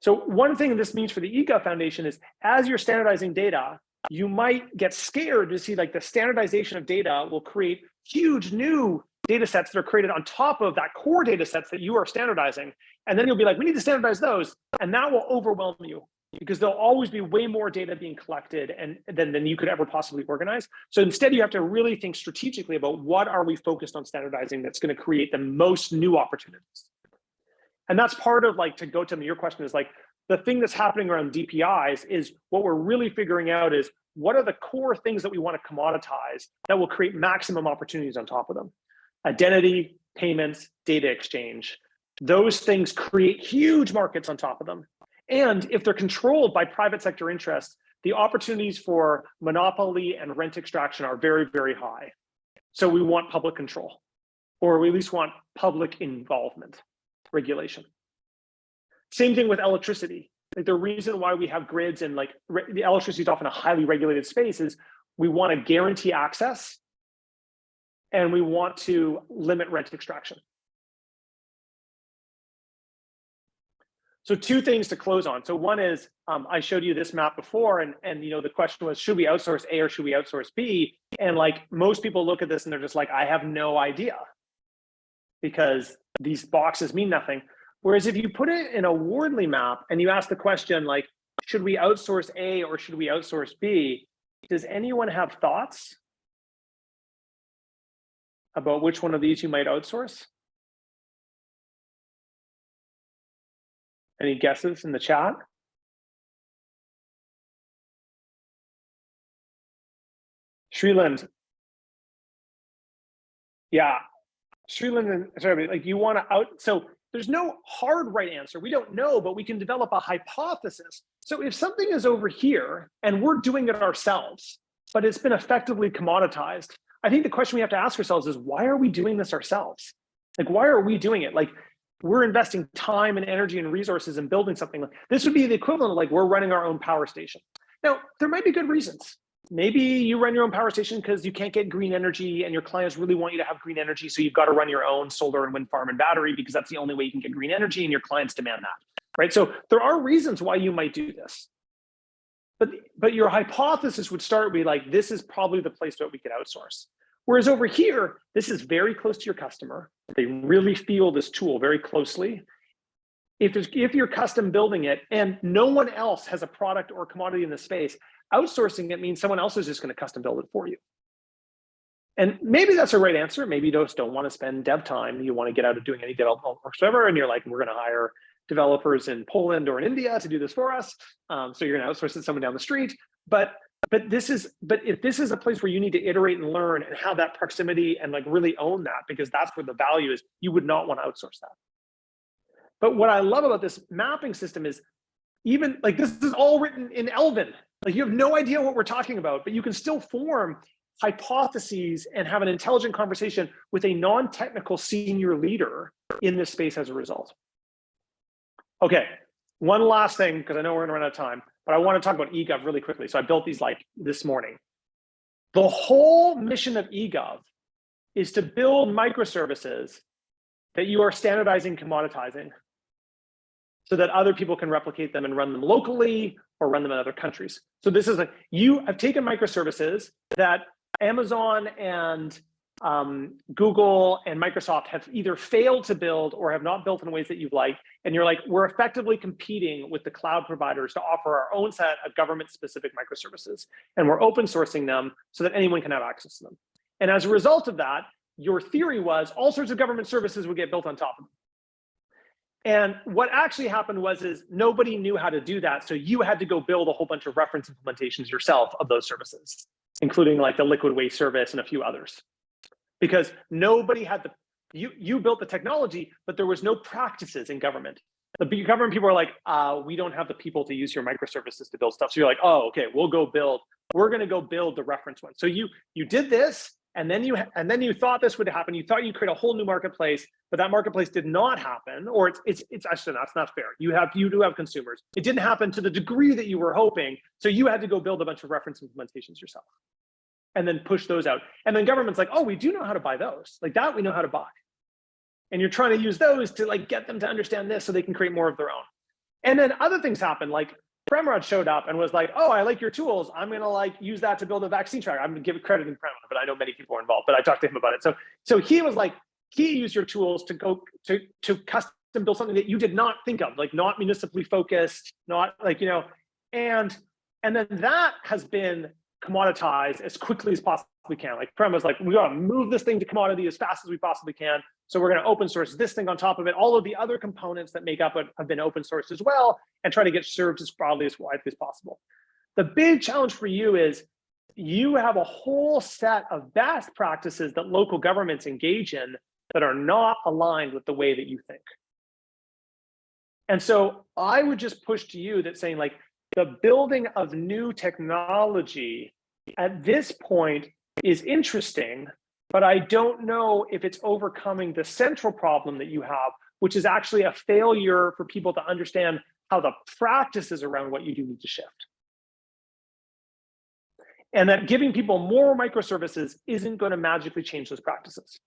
[SPEAKER 1] So one thing this means for the eGov Foundation is as you're standardizing data, you might get scared to see the standardization of data will create huge new data sets that are created on top of that core data sets that you are standardizing. And then you'll be like, we need to standardize those. And that will overwhelm you because there'll always be way more data being collected than you could ever possibly organize. So instead, you have to really think strategically about what are we focused on standardizing that's going to create the most new opportunities. And that's part of to go to your question is the thing that's happening around DPIs is what we're really figuring out is what are the core things that we want to commoditize that will create maximum opportunities on top of them. Identity, payments, data exchange. Those things create huge markets on top of them. And if they're controlled by private sector interests, the opportunities for monopoly and rent extraction are very, very high. So we want public control, or we at least want public involvement, regulation. Same thing with electricity. The reason why we have grids and the electricity is often a highly regulated space is we want to guarantee access and we want to limit rent extraction. So two things to close on. So one is I showed you this map before and the question was, should we outsource A or should we outsource B? And most people look at this and they're just like, I have no idea. because these boxes mean nothing. Whereas if you put it in a Wardley map and you ask the question, like, should we outsource A or should we outsource B? Does anyone have thoughts about which one of these you might outsource? Any guesses in the chat? Shreeland. Yeah, Shreeland, sorry, like you want to so there's no hard right answer. We don't know, but we can develop a hypothesis. So if something is over here and we're doing it ourselves, but it's been effectively commoditized, I think the question we have to ask ourselves is, why are we doing this ourselves? Like, why are we doing it? Like, we're investing time and energy and resources in building something. Like this would be the equivalent of like we're running our own power station. Now, there might be good reasons. Maybe you run your own power station because you can't get green energy and your clients really want you to have green energy. So you've got to run your own solar and wind farm and battery because that's the only way you can get green energy and your clients demand that, right? So there are reasons why you might do this. But your hypothesis would start with like, this is probably the place that we could outsource. Whereas over here, this is very close to your customer. They really feel this tool very closely. If you're custom building it and no one else has a product or commodity in the space, outsourcing it means someone else is just going to custom build it for you. And maybe that's a right answer. Maybe you just don't want to spend dev time. You want to get out of doing any development whatsoever. And you're like, we're going to hire developers in Poland or in India to do this for us. So you're going to outsource it to someone down the street. But if this is a place where you need to iterate and learn and have that proximity and like really own that, because that's where the value is, you would not want to outsource that. But what I love about this mapping system is even like this is all written in Elven. Like you have no idea what we're talking about, but you can still form hypotheses and have an intelligent conversation with a non-technical senior leader in this space as a result. Okay, one last thing, because I know we're gonna run out of time, but I want to talk about eGov really quickly. So I built these like this morning. The whole mission of eGov is to build microservices that you are standardizing, commoditizing, so that other people can replicate them and run them locally or run them in other countries. So this is you have taken microservices that Amazon and Google and Microsoft have either failed to build or have not built in ways that you've liked. And you're like, we're effectively competing with the cloud providers to offer our own set of government-specific microservices. And we're open sourcing them so that anyone can have access to them. And as a result of that, your theory was all sorts of government services would get built on top of them. And what actually happened is nobody knew how to do that. So you had to go build a whole bunch of reference implementations yourself of those services, including like the liquid waste service and a few others. Because nobody had you built the technology, but there was no practices in government. The government people are like, we don't have the people to use your microservices to build stuff. So you're like, oh, okay, we're going to go build the reference one. So you did this, and then you thought this would happen. You thought you'd create a whole new marketplace, but that marketplace did not happen, or it's actually that's not fair. You do have consumers. It didn't happen to the degree that you were hoping. So you had to go build a bunch of reference implementations yourself, and then push those out. And then government's like, oh, we do know how to buy those. Like that we know how to buy. And you're trying to use those to like get them to understand this so they can create more of their own. And then other things happen, like Premrod showed up and was like, oh, I like your tools. I'm gonna like use that to build a vaccine tracker. I'm gonna give it credit to Premrod, but I know many people are involved, but I talked to him about it. So he was like, he used your tools to go to custom build something that you did not think of, like not municipally focused, not like, and then that has been commoditized as quickly as possibly can. Like Prem was like, we gotta move this thing to commodity as fast as we possibly can. So we're gonna open source this thing on top of it. All of the other components that make up it have been open sourced as well, and try to get served as broadly, as widely as possible. The big challenge for you is you have a whole set of best practices that local governments engage in that are not aligned with the way that you think. And so I would just push to you that saying like, the building of new technology at this point is interesting, but I don't know if it's overcoming the central problem that you have, which is actually a failure for people to understand how the practices around what you do need to shift. And that giving people more microservices isn't going to magically change those practices.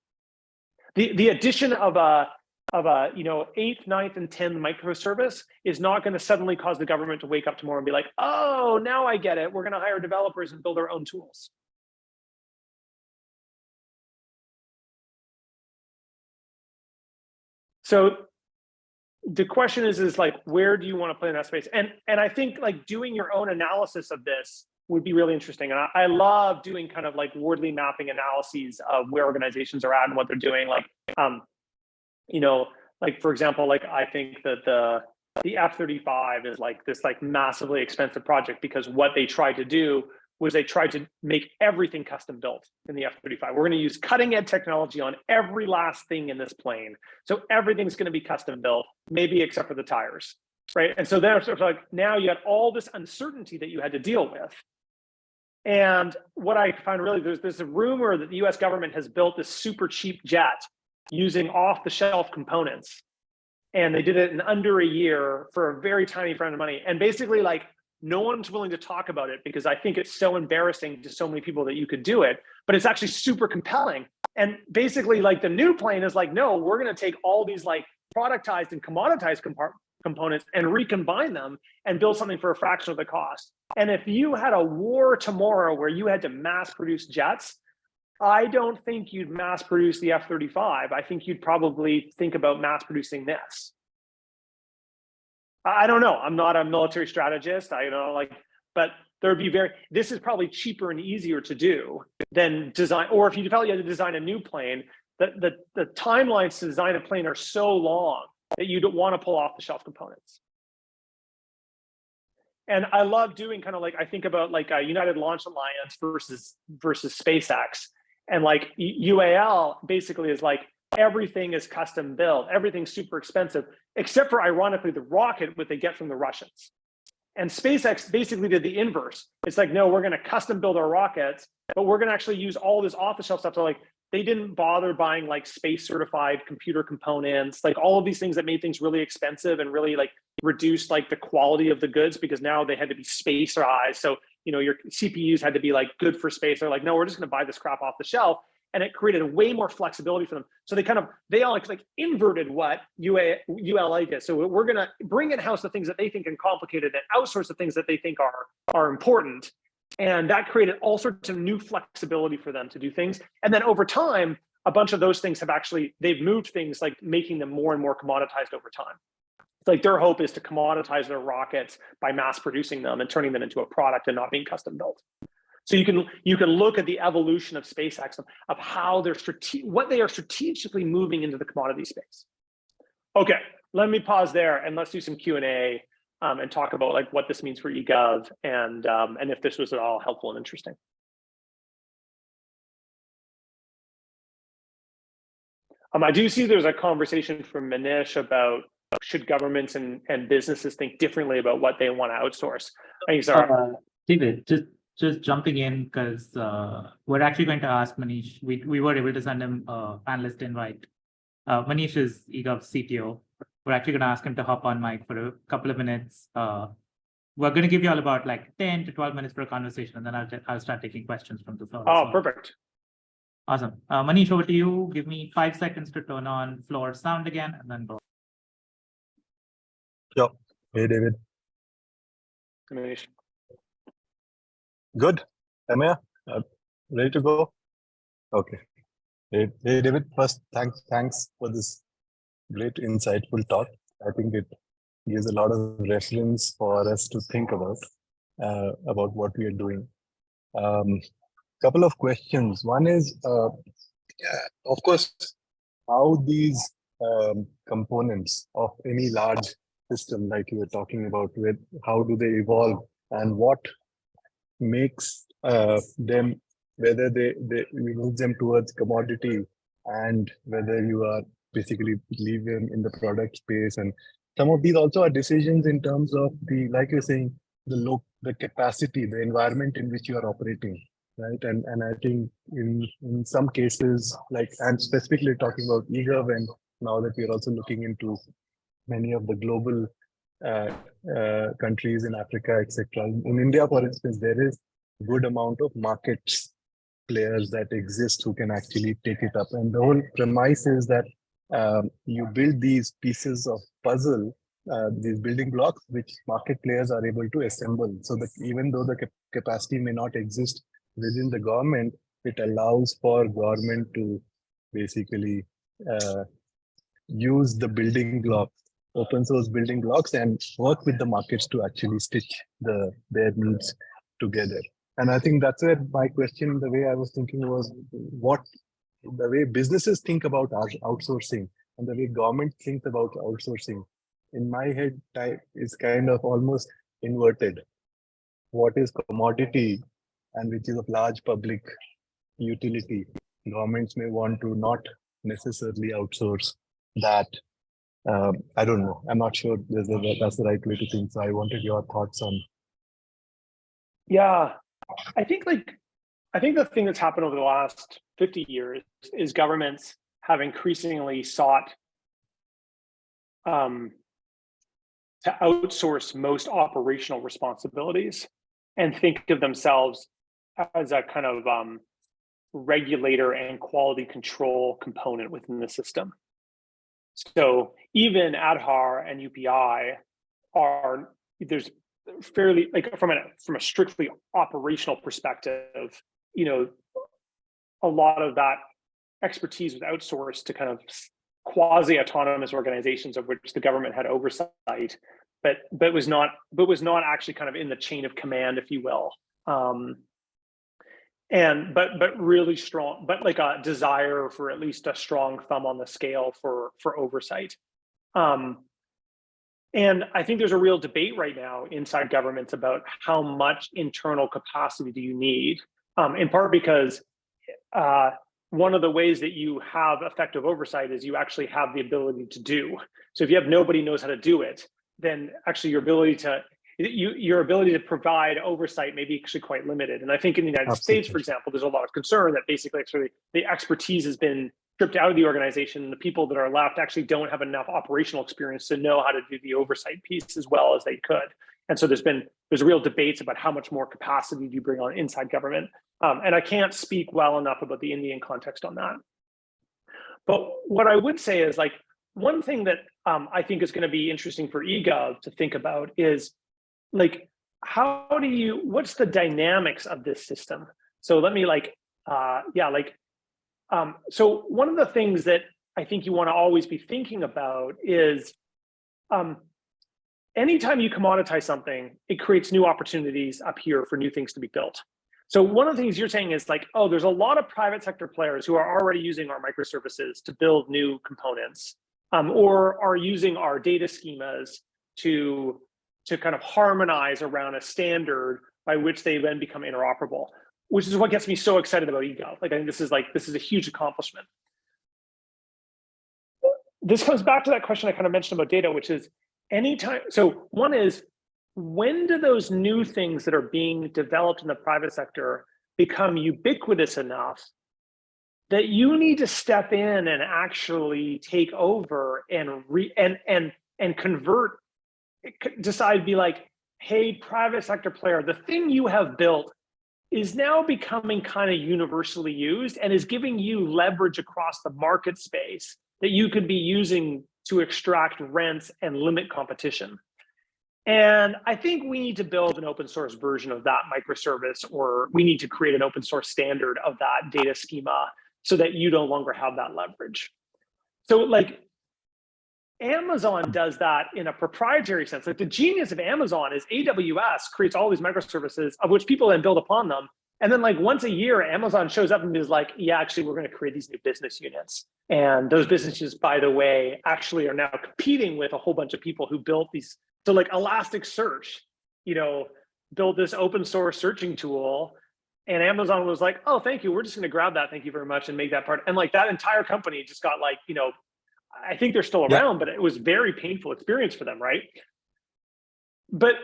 [SPEAKER 1] The addition of a 8th, 9th, and 10th microservice is not going to suddenly cause the government to wake up tomorrow and be like, oh, now I get it. We're going to hire developers and build our own tools. So the question is like, where do you want to play in that space? And I think like doing your own analysis of this would be really interesting. And I love doing kind of like Wardley mapping analyses of where organizations are at and what they're doing. Like, like for example, like I think that the F-35 is like this like massively expensive project because what they tried to do was they tried to make everything custom built in the F-35. We're going to use cutting edge technology on every last thing in this plane. So everything's going to be custom built, maybe except for the tires, right? And so there's sort of like, now you had all this uncertainty that you had to deal with. And what I find really, there's a rumor that the US government has built this super cheap jet using off the shelf components. And they did it in under a year for a very tiny amount of money. And basically like, no one's willing to talk about it because I think it's so embarrassing to so many people that you could do it, but it's actually super compelling. And basically like the new plane is like, no, we're going to take all these like productized and commoditized components and recombine them and build something for a fraction of the cost. And if you had a war tomorrow where you had to mass produce jets, I don't think you'd mass produce the F-35. I think you'd probably think about mass producing this. I don't know. I'm not a military strategist. But there'd be this is probably cheaper and easier to do than design, or if you felt you had to design a new plane, the timelines to design a plane are so long that you don't want to pull off the shelf components. And I love doing kind of like, I think about like a United Launch Alliance versus SpaceX. And like UAL basically is like, everything is custom built, everything's super expensive, except for ironically the rocket what they get from the Russians. And SpaceX basically did the inverse. It's like, no, we're going to custom build our rockets, but we're going to actually use all this off the shelf stuff. So like they didn't bother buying like space certified computer components, like all of these things that made things really expensive and really like reduced like the quality of the goods because now they had to be spaceized. So, your CPUs had to be like good for space. They're like, no, we're just going to buy this crap off the shelf. And it created way more flexibility for them. So they all like inverted what ULA did. So we're gonna bring in-house the things that they think are complicated and outsource the things that they think are important. And that created all sorts of new flexibility for them to do things. And then over time, a bunch of those things they've moved things like making them more and more commoditized over time. It's like their hope is to commoditize their rockets by mass producing them and turning them into a product and not being custom built. So you can look at the evolution of SpaceX of how what they are strategically moving into the commodity space. Okay, let me pause there and let's do some Q&A and talk about like what this means for eGov and if this was at all helpful and interesting. I do see there's a conversation from Manish about should governments and businesses think differently about what they want to outsource. Thanks, Sarah.
[SPEAKER 2] David, just jumping in because we're actually going to ask Manish. We were able to send him a panelist invite. Manish is eGov CTO. We're actually going to ask him to hop on mic for a couple of minutes. We're going to give you all about like 10 to 12 minutes for a conversation, and then I'll start taking questions from the floor.
[SPEAKER 1] Oh, perfect.
[SPEAKER 2] Awesome. Manish, over to you. Give me 5 seconds to turn on floor sound again, and then go.
[SPEAKER 3] Sure. Hey, David.
[SPEAKER 1] Manish.
[SPEAKER 3] Good. Am I ready to go? Okay. Hey, David. First, thanks for this great, insightful talk. I think it gives a lot of reference for us to think about what we are doing. Couple of questions. One is, of course, how these components of any large system, like you were talking about, how do they evolve, and what makes them, whether you move them towards commodity, and whether you are basically leave them in the product space. And some of these also are decisions in terms of like you're saying, the capacity, the environment in which you are operating, right? And I think in some cases, like I'm specifically talking about eGov, and now that we're also looking into many of the global countries in Africa, etc. In India, for instance, there is a good amount of markets players that exist who can actually take it up. And the whole premise is that you build these pieces of puzzle, these building blocks, which market players are able to assemble. So that even though the capacity may not exist within the government, it allows for government to basically use the building blocks, open source building blocks, and work with the markets to actually stitch their needs together. And I think that's where my question, the way I was thinking was the way businesses think about outsourcing and the way government thinks about outsourcing, in my head is kind of almost inverted. What is commodity and which is of large public utility, governments may want to not necessarily outsource that. I don't know. I'm not sure that's the right way to think. So I wanted your thoughts on.
[SPEAKER 1] Yeah, I think the thing that's happened over the last 50 years is governments have increasingly sought to outsource most operational responsibilities and think of themselves as a kind of regulator and quality control component within the system. So even Aadhaar and UPI there's fairly, like, from a strictly operational perspective, a lot of that expertise was outsourced to kind of quasi-autonomous organizations of which the government had oversight, but was not actually kind of in the chain of command, if you will. But really strong, but like a desire for at least a strong thumb on the scale for oversight. And I think there's a real debate right now inside governments about how much internal capacity do you need, in part because one of the ways that you have effective oversight is you actually have the ability to do. So if you have nobody knows how to do it, then actually your ability to provide oversight may be actually quite limited. And I think in the United States, for example, there's a lot of concern that basically the expertise has been stripped out of the organization. And the people that are left actually don't have enough operational experience to know how to do the oversight piece as well as they could. And so there's real debates about how much more capacity do you bring on inside government. And I can't speak well enough about the Indian context on that. But what I would say is, like, one thing that I think is going to be interesting for eGov to think about is, like, what's the dynamics of this system? So let me so one of the things that I think you want to always be thinking about is anytime you commoditize something, it creates new opportunities up here for new things to be built. So one of the things you're saying is, like, oh, there's a lot of private sector players who are already using our microservices to build new components, or are using our data schemas to kind of harmonize around a standard by which they then become interoperable, which is what gets me so excited about eGov. Like, I think this is a huge accomplishment. This comes back to that question I kind of mentioned about data, which is so one is, when do those new things that are being developed in the private sector become ubiquitous enough that you need to step in and actually take over and convert, decide, be like, hey, private sector player, the thing you have built is now becoming kind of universally used and is giving you leverage across the market space that you could be using to extract rents and limit competition. And I think we need to build an open source version of that microservice, or we need to create an open source standard of that data schema so that you no longer have that leverage. So, like, Amazon does that in a proprietary sense. Like, the genius of Amazon is AWS creates all these microservices of which people then build upon them. And then, like, once a year, Amazon shows up and is like, yeah, actually, we're going to create these new business units. And those businesses, by the way, actually are now competing with a whole bunch of people who built these. So, like, Elasticsearch, built this open source searching tool. And Amazon was like, oh, thank you. We're just going to grab that. Thank you very much. And make that part. And, like, that entire company just got, like, I think they're still around, but it was very painful experience for them, right? But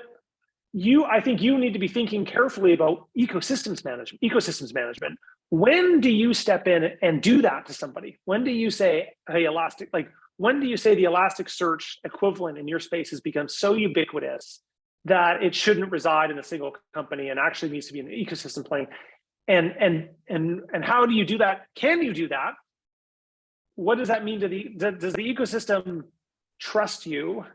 [SPEAKER 1] I think you need to be thinking carefully about ecosystems management. When do you step in and do that to somebody? When do you say, hey, when do you say the Elasticsearch equivalent in your space has become so ubiquitous that it shouldn't reside in a single company and actually needs to be in the ecosystem plane? And how do you do that? Can you do that? What does that mean to does the ecosystem trust you?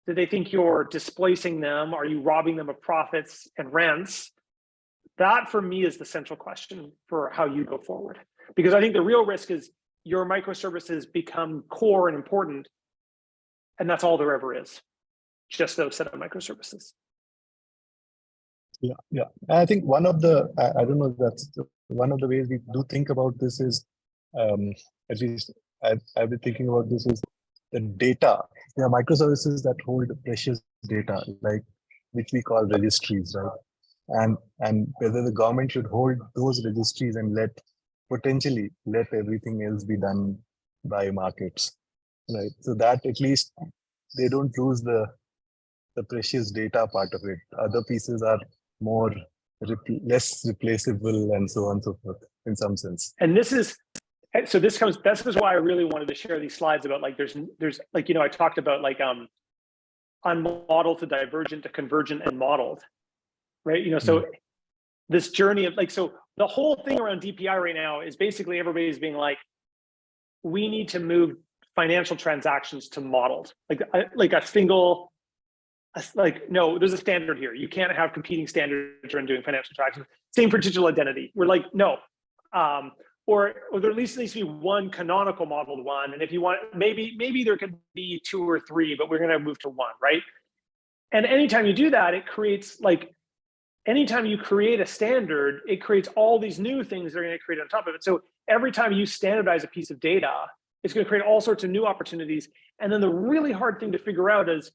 [SPEAKER 1] Do they think you're displacing them? Are you robbing them of profits and rents? That, for me, is the central question for how you go forward. Because I think the real risk is your microservices become core and important, and that's all there ever is, just those set of microservices.
[SPEAKER 3] Yeah. I think one of the, I don't know if that's one of the ways we do think about this is, at least I've been thinking about this, is the data. There are microservices that hold precious data, like which we call registries, right? And whether the government should hold those registries and potentially let everything else be done by markets, right? So that at least they don't lose the precious data part of it. Other pieces are more less replaceable and so on and so forth in some sense.
[SPEAKER 1] And this is why I really wanted to share these slides about, like, there's like, I talked about, like, unmodeled to divergent to convergent and modeled, right? So this journey of, like, so the whole thing around DPI right now is basically everybody's being like, we need to move financial transactions to modeled, like a single, like, no, there's a standard here. You can't have competing standards around doing financial transactions. Same for digital identity. We're like, no. Or there at least needs to be one canonical modeled one. And if you want, maybe there could be 2 or 3, but we're going to move to 1, right? And anytime you do that, it creates, like, anytime you create a standard, it creates all these new things that are going to create on top of it. So every time you standardize a piece of data, it's going to create all sorts of new opportunities. And then the really hard thing to figure out is,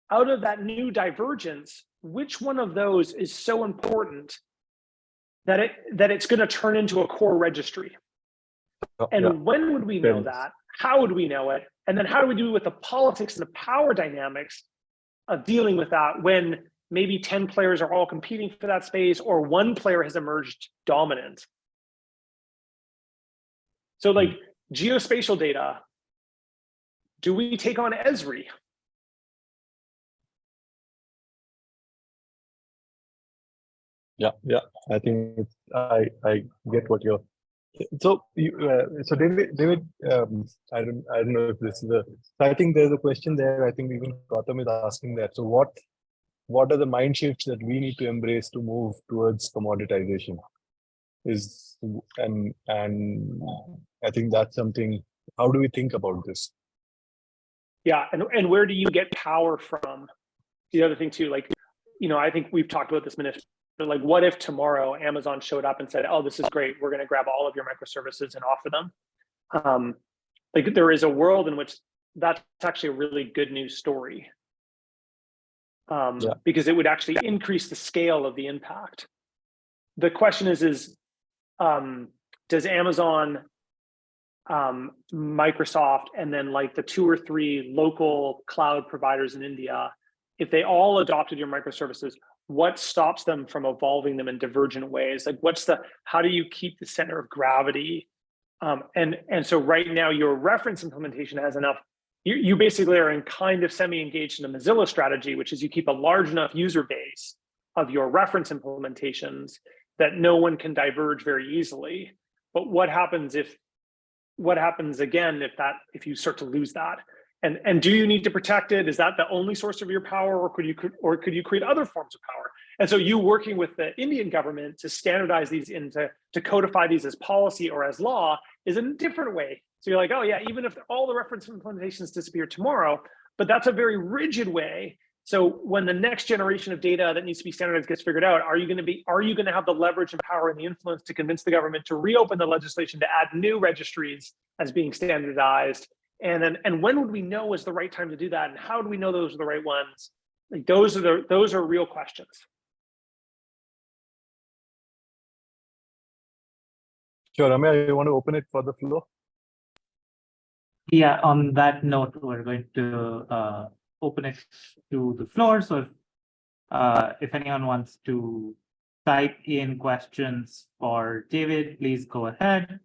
[SPEAKER 1] out of that new divergence, which one of those is so important that it's going to turn into a core registry? And when would we know that? How would we know it? And then how do we do with the politics and the power dynamics of dealing with that when maybe 10 players are all competing for that space, or one player has emerged dominant? So, like, geospatial data, do we take on Esri?
[SPEAKER 3] Yeah. I think I get what you're. So David, I don't know if this is so I think there's a question there. I think even Gautam is asking that. So what are the mind shifts that we need to embrace to move towards commoditization? And I think that's something. How do we think about this?
[SPEAKER 1] Yeah, and where do you get power from? The other thing too, like, I think we've talked about this, Manish, but, like, what if tomorrow Amazon showed up and said, oh, this is great, we're going to grab all of your microservices and offer them? Like, there is a world in which that's actually a really good news story, because it would actually increase the scale of the impact. The question is does Amazon, Microsoft, and then, like, the 2 or 3 local cloud providers in India, if they all adopted your microservices, what stops them from evolving them in divergent ways? Like, how do you keep the center of gravity? And so right now, your reference implementation has enough. You basically are in kind of semi-engaged in a Mozilla strategy, which is you keep a large enough user base of your reference implementations that no one can diverge very easily. But what happens again if you start to lose that? And do you need to protect it? Is that the only source of your power, or could you create other forms of power? And so you working with the Indian government to standardize these to codify these as policy or as law is a different way. So you're like, oh yeah, even if all the reference implementations disappear tomorrow, but that's a very rigid way. So when the next generation of data that needs to be standardized gets figured out, are you going to have the leverage and power and the influence to convince the government to reopen the legislation to add new registries as being standardized? And when would we know is the right time to do that? And how do we know those are the right ones? Like, those are real questions.
[SPEAKER 3] Sure, Ramya, you want to open it for the floor?
[SPEAKER 2] Yeah, on that note, we're going to open it to the floor. So if anyone wants to type in questions for David, please go ahead.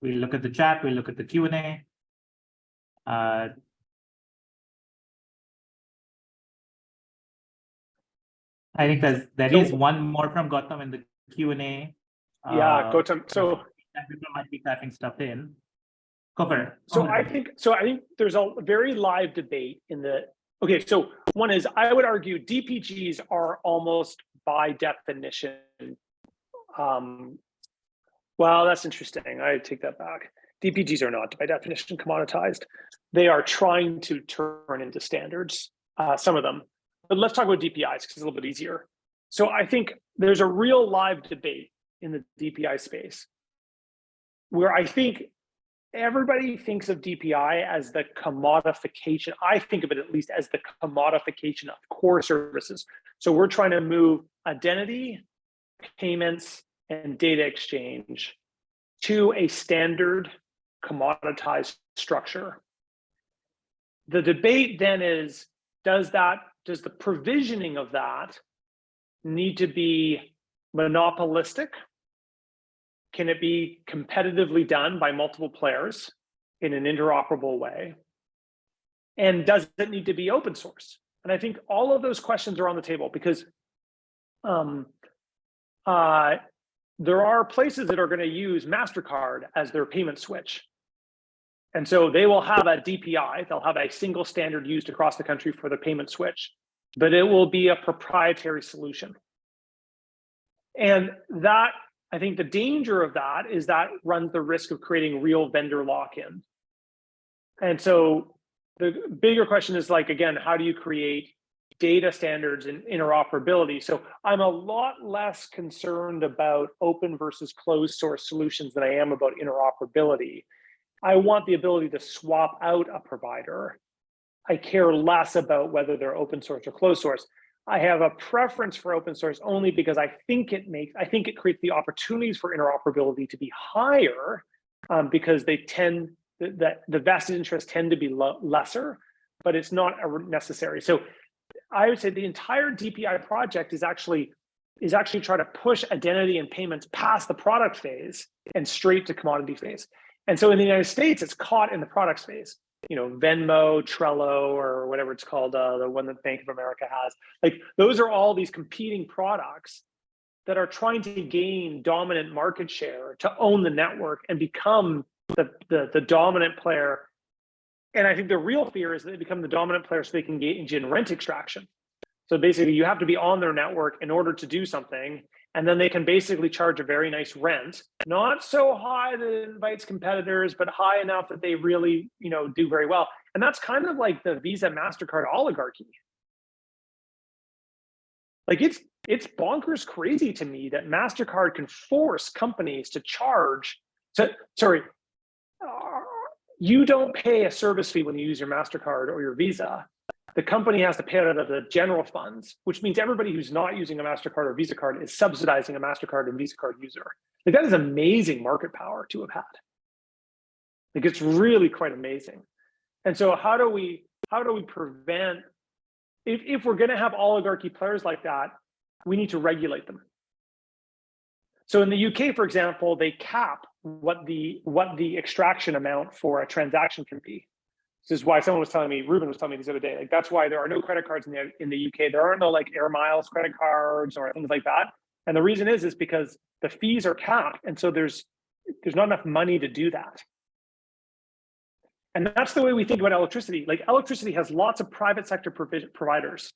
[SPEAKER 2] We'll look at the chat, we'll look at the Q&A. I think there is one more from Gautam in the Q&A.
[SPEAKER 1] Yeah, Gautam. So
[SPEAKER 2] people might be typing stuff in. Go for it.
[SPEAKER 1] So I think there's a very live debate in the. Okay, so one is, I would argue DPGs are almost by definition Well, that's interesting. I take that back. DPGs are not, by definition, commoditized. They are trying to turn into standards, some of them. But let's talk about DPIs because it's a little bit easier. So I think there's a real live debate in the DPI space where I think everybody thinks of DPI as the commodification. I think of it at least as the commodification of core services. So we're trying to move identity, payments, and data exchange to a standard commoditized structure. The debate then is, does the provisioning of that need to be monopolistic? Can it be competitively done by multiple players in an interoperable way? And does it need to be open source? And I think all of those questions are on the table because there are places that are going to use MasterCard as their payment switch. And so they will have a DPI, they'll have a single standard used across the country for the payment switch, but it will be a proprietary solution. And that, I think the danger of that is that runs the risk of creating real vendor lock-in. And so the bigger question is like, again, how do you create data standards and interoperability? So I'm a lot less concerned about open versus closed source solutions than I am about interoperability. I want the ability to swap out a provider. I care less about whether they're open source or closed source. I have a preference for open source only because I think it creates the opportunities for interoperability to be higher because the vested interests tend to be lesser, but it's not necessary. So I would say the entire DPI project is actually trying to push identity and payments past the product phase and straight to commodity phase. And so in the United States, it's caught in the product space. You know, Venmo, Trello, or whatever it's called, the one that Bank of America has. Like, those are all these competing products that are trying to gain dominant market share to own the network and become the dominant player. And I think the real fear is that they become the dominant player so they can engage in rent extraction. So basically, you have to be on their network in order to do something. And then they can basically charge a very nice rent, not so high that it invites competitors, but high enough that they really, do very well. And that's kind of like the Visa MasterCard oligarchy. Like it's bonkers crazy to me that MasterCard can force companies to charge. You don't pay a service fee when you use your MasterCard or your Visa. The company has to pay it out of the general funds, which means everybody who's not using a MasterCard or Visa card is subsidizing a MasterCard and Visa card user. Like, that is amazing market power to have had. Like, it's really quite amazing. And so how do we prevent, if we're going to have oligarchy players like that, we need to regulate them. So in the UK, for example, they cap what the extraction amount for a transaction can be. This is why Ruben was telling me this other day, like, that's why there are no credit cards in the UK. There are no like Air Miles credit cards or things like that. And the reason is because the fees are capped. And so there's not enough money to do that. And that's the way we think about electricity. Like, electricity has lots of private sector providers,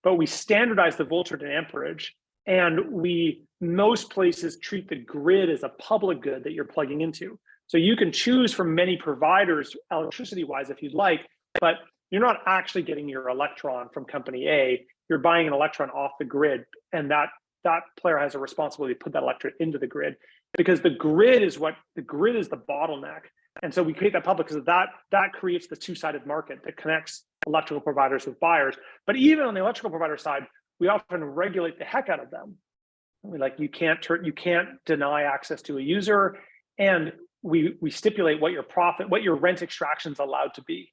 [SPEAKER 1] but we standardize the voltage and amperage. And most places treat the grid as a public good that you're plugging into. So you can choose from many providers electricity-wise if you'd like, but you're not actually getting your electron from company A. You're buying an electron off the grid, and that player has a responsibility to put that electron into the grid, because the grid is the bottleneck. And so we create that public because that creates the two-sided market that connects electrical providers with buyers. But even on the electrical provider side, we often regulate the heck out of them. You can't deny access to a user, and we stipulate what your rent extraction is allowed to be.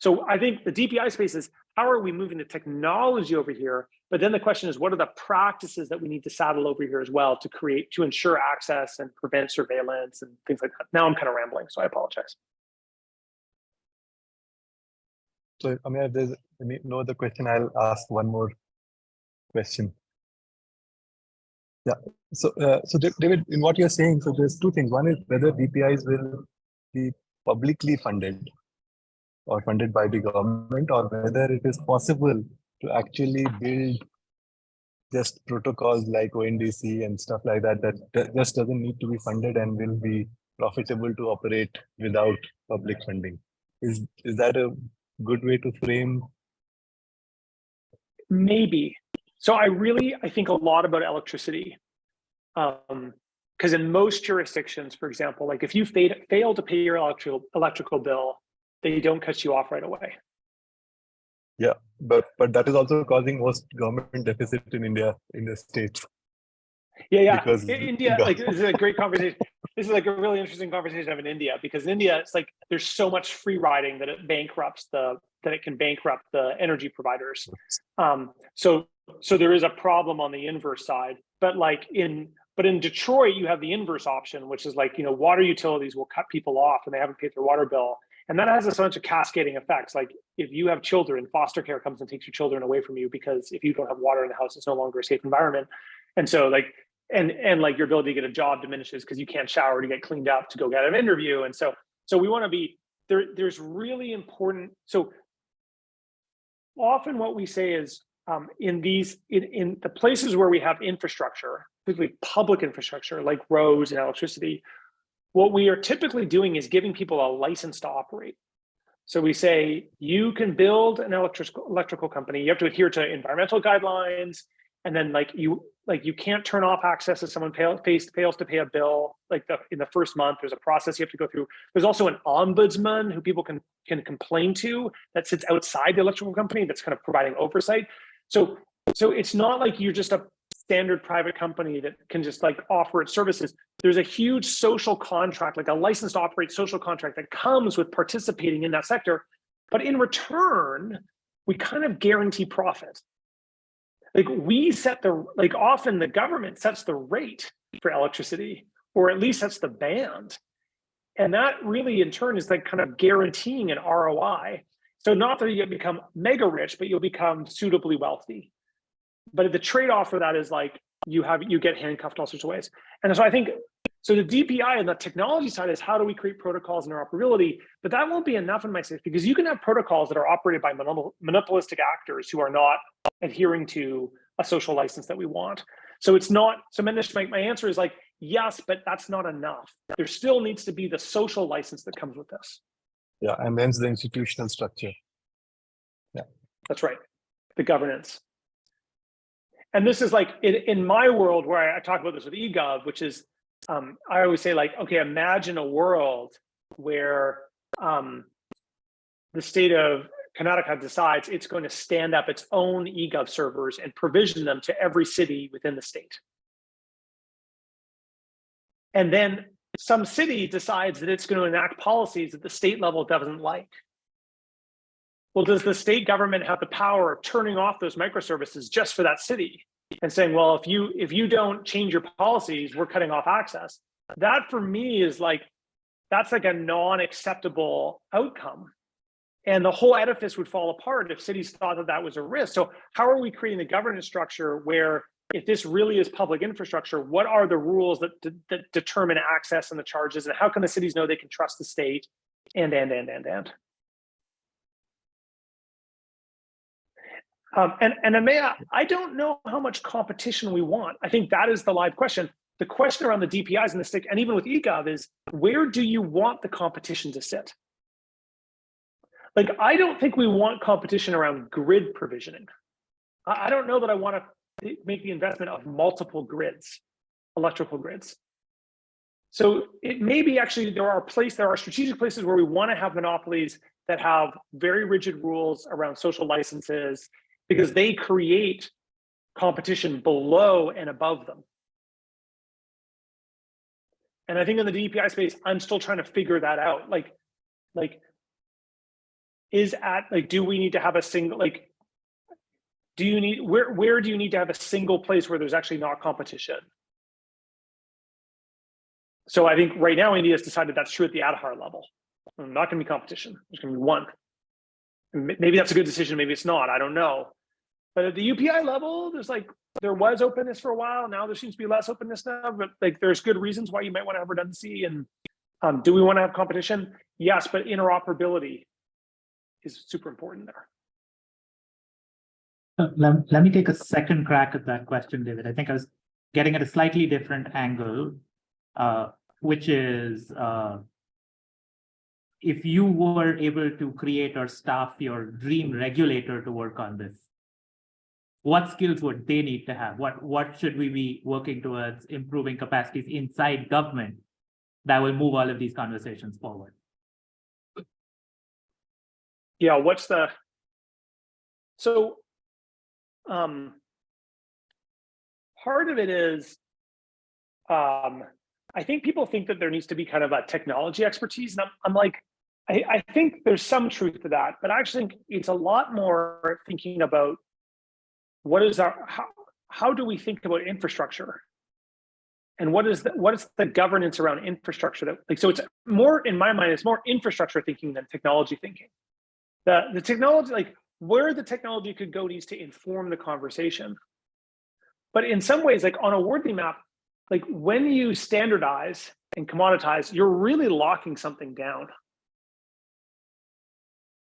[SPEAKER 1] So I think the DPI space is, how are we moving the technology over here? But then the question is, what are the practices that we need to saddle over here as well to ensure access and prevent surveillance and things like that? Now I'm kind of rambling, so I apologize.
[SPEAKER 3] So, Amir, if there's no other question, I'll ask one more question. Yeah. So, David, in what you're saying, so there's two things. One is whether DPIs will be publicly funded or funded by the government, or whether it is possible to actually build just protocols like ONDC and stuff like that, that just doesn't need to be funded and will be profitable to operate without public funding. Is that a good way to frame?
[SPEAKER 1] Maybe. So I think a lot about electricity. Because in most jurisdictions, for example, like if you fail to pay your electrical bill, they don't cut you off right away.
[SPEAKER 3] Yeah, but that is also causing most government deficit in India, in the states.
[SPEAKER 1] Yeah.
[SPEAKER 3] Because
[SPEAKER 1] India, like this is a great conversation. This is like a really interesting conversation to have in India, because in India, it's like there's so much free riding that it can bankrupt the energy providers. So there is a problem on the inverse side, but in Detroit, you have the inverse option, which is like, water utilities will cut people off when they haven't paid their water bill. And that has a bunch of cascading effects. Like if you have children, foster care comes and takes your children away from you, because if you don't have water in the house, it's no longer a safe environment. And so like, and like your ability to get a job diminishes because you can't shower to get cleaned up to go get an interview. And so we want to be there. There's really important. So often what we say is in the places where we have infrastructure, particularly public infrastructure like roads and electricity, what we are typically doing is giving people a license to operate. So we say, you can build an electrical company, you have to adhere to environmental guidelines, and then you can't turn off access if someone fails to pay a bill. In the first month, there's a process you have to go through. There's also an ombudsman who people can complain to that sits outside the electrical company that's kind of providing oversight. So it's not like you're just a standard private company that can just like offer its services. There's a huge social contract, like a license to operate social contract that comes with participating in that sector. But in return, we kind of guarantee profit. Like often the government sets the rate for electricity, or at least sets the band. And that really in turn is like kind of guaranteeing an ROI. So not that you become mega rich, but you'll become suitably wealthy. But the trade-off for that is like you get handcuffed all sorts of ways. And so I think, so the DPI and the technology side is how do we create protocols and interoperability, but that won't be enough in my sense, because you can have protocols that are operated by monopolistic actors who are not adhering to a social license that we want. So it's not, so Manish, my answer is like, yes, but that's not enough. There still needs to be the social license that comes with this.
[SPEAKER 3] Yeah, and then the institutional structure. Yeah,
[SPEAKER 1] that's right, the governance. And this is like in my world where I talk about this with eGov, which is, I always say like, okay, imagine a world where the state of Karnataka decides it's going to stand up its own eGov servers and provision them to every city within the state. And then some city decides that it's going to enact policies that the state level doesn't like. Well, does the state government have the power of turning off those microservices just for that city and saying, well, if you don't change your policies, we're cutting off access? That for me is like, that's like a non-acceptable outcome. And the whole edifice would fall apart if cities thought that that was a risk. So how are we creating the governance structure where if this really is public infrastructure, what are the rules that determine access and the charges, and how can the cities know they can trust the state and. And Amaya, I don't know how much competition we want. I think that is the live question. The question around the DPIs and the stick, and even with eGov, is where do you want the competition to sit? Like, I don't think we want competition around grid provisioning. I don't know that I want to make the investment of multiple grids, electrical grids. So it may be actually there are strategic places where we want to have monopolies that have very rigid rules around social licenses, because they create competition below and above them. And I think in the DPI space, I'm still trying to figure that out. Do we need to have a single, where do you need to have a single place where there's actually not competition? So I think right now India has decided that's true at the Aadhaar level. There's not going to be competition. There's going to be one. Maybe that's a good decision. Maybe it's not. I don't know. But at the UPI level, there was openness for a while. Now there seems to be less openness now. But there's good reasons why you might want to have redundancy. And do we want to have competition? Yes, but interoperability is super important there.
[SPEAKER 2] Let me take a second crack at that question, David. I think I was getting at a slightly different angle, which is if you were able to create or staff your dream regulator to work on this, what skills would they need to have? What should we be working towards improving capacities inside government that will move all of these conversations forward?
[SPEAKER 1] Yeah, part of it is, I think people think that there needs to be kind of a technology expertise, and I'm like, I think there's some truth to that, but I actually think it's a lot more thinking about what is how do we think about infrastructure, and what is the governance around infrastructure that, like, so it's more, in my mind, it's more infrastructure thinking than technology thinking. The technology, like where the technology could go, needs to inform the conversation. But in some ways, like on a Wardley map, like when you standardize and commoditize, you're really locking something down.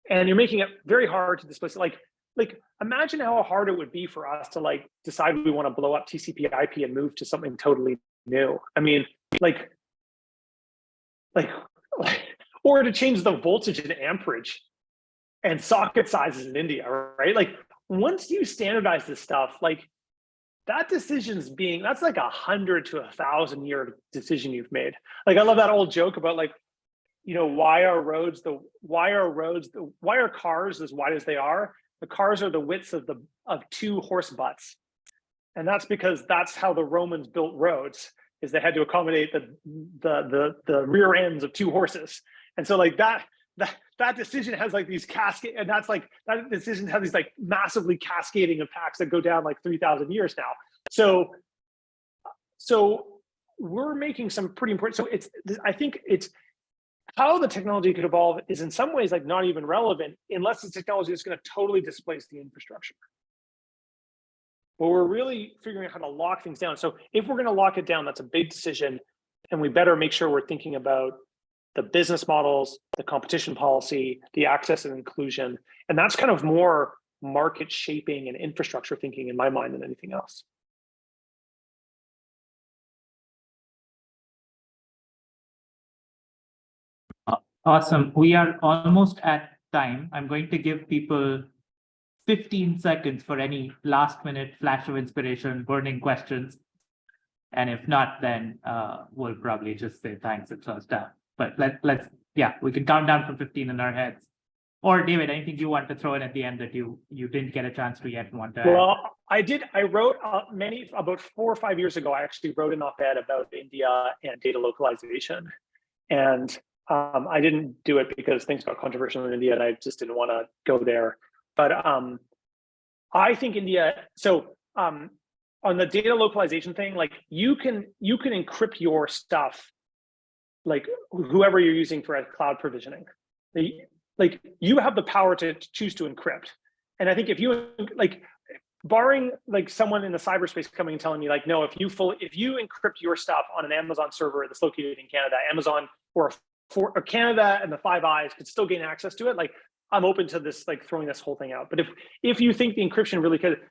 [SPEAKER 1] And you're making it very hard to displace it. Like imagine how hard it would be for us to like decide we want to blow up TCP/IP and move to something totally new. I mean, like or to change the voltage and amperage and socket sizes in India, right? Like once you standardize this stuff, like that decision's that's like 100 to 1,000 year decision you've made. Like I love that old joke about like, you know, why are cars as wide as they are? The cars are the widths of 2 horse butts. And that's because that's how the Romans built roads, is they had to accommodate the rear ends of 2 horses. And so like that decision has like these cascade, and that's like, that decision has these like massively cascading impacts that go down like 3,000 years now. So we're making some pretty important, so I think it's how the technology could evolve is in some ways like not even relevant unless the technology is going to totally displace the infrastructure. But we're really figuring out how to lock things down. So if we're going to lock it down, that's a big decision, and we better make sure we're thinking about the business models, the competition policy, the access and inclusion. And that's kind of more market shaping and infrastructure thinking in my mind than anything else.
[SPEAKER 2] Awesome. We are almost at time. I'm going to give people 15 seconds for any last minute flash of inspiration, burning questions. And if not, then we'll probably just say thanks and close down. But let's, yeah, we can count down from 15 in our heads. Or David, anything you want to throw in at the end that you didn't get a chance to yet want to add?
[SPEAKER 1] Well, I wrote about 4 or 5 years ago, I actually wrote an op-ed about India and data localization. And I didn't do it because things got controversial in India and I just didn't want to go there. But I think India, so on the data localization thing, like you can encrypt your stuff, like whoever you're using for cloud provisioning. Like you have the power to choose to encrypt. And I think if you, like, barring like someone in the cyberspace coming and telling me like, no, if you encrypt your stuff on an Amazon server that's located in Canada, Amazon or Canada and the Five Eyes could still gain access to it, like I'm open to this, like throwing this whole thing out. But if you think the encryption really could,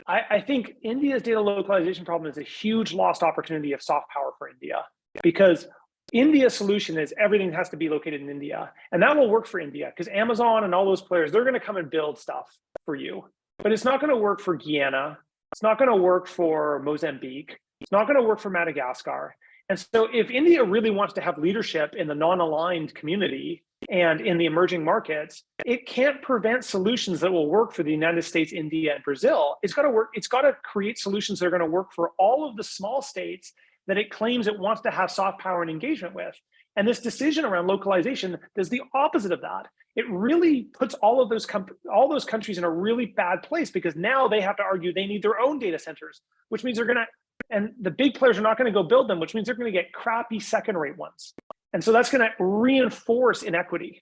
[SPEAKER 1] I think India's data localization problem is a huge lost opportunity of soft power for India, because India's solution is everything has to be located in India, and that will work for India because Amazon and all those players, they're going to come and build stuff for you, but it's not going to work for Guyana. It's not going to work for Mozambique. It's not going to work for Madagascar. And so if India really wants to have leadership in the non-aligned community and in the emerging markets, it can't prevent solutions that will work for the United States, India, and Brazil. It's got to work. It's got to create solutions that are going to work for all of the small states that it claims it wants to have soft power and engagement with. And this decision around localization is the opposite of that. It really puts all those countries in a really bad place, because now they have to argue they need their own data centers, which means they're going to, and the big players are not going to go build them, which means they're going to get crappy second-rate ones. And so that's going to reinforce inequity.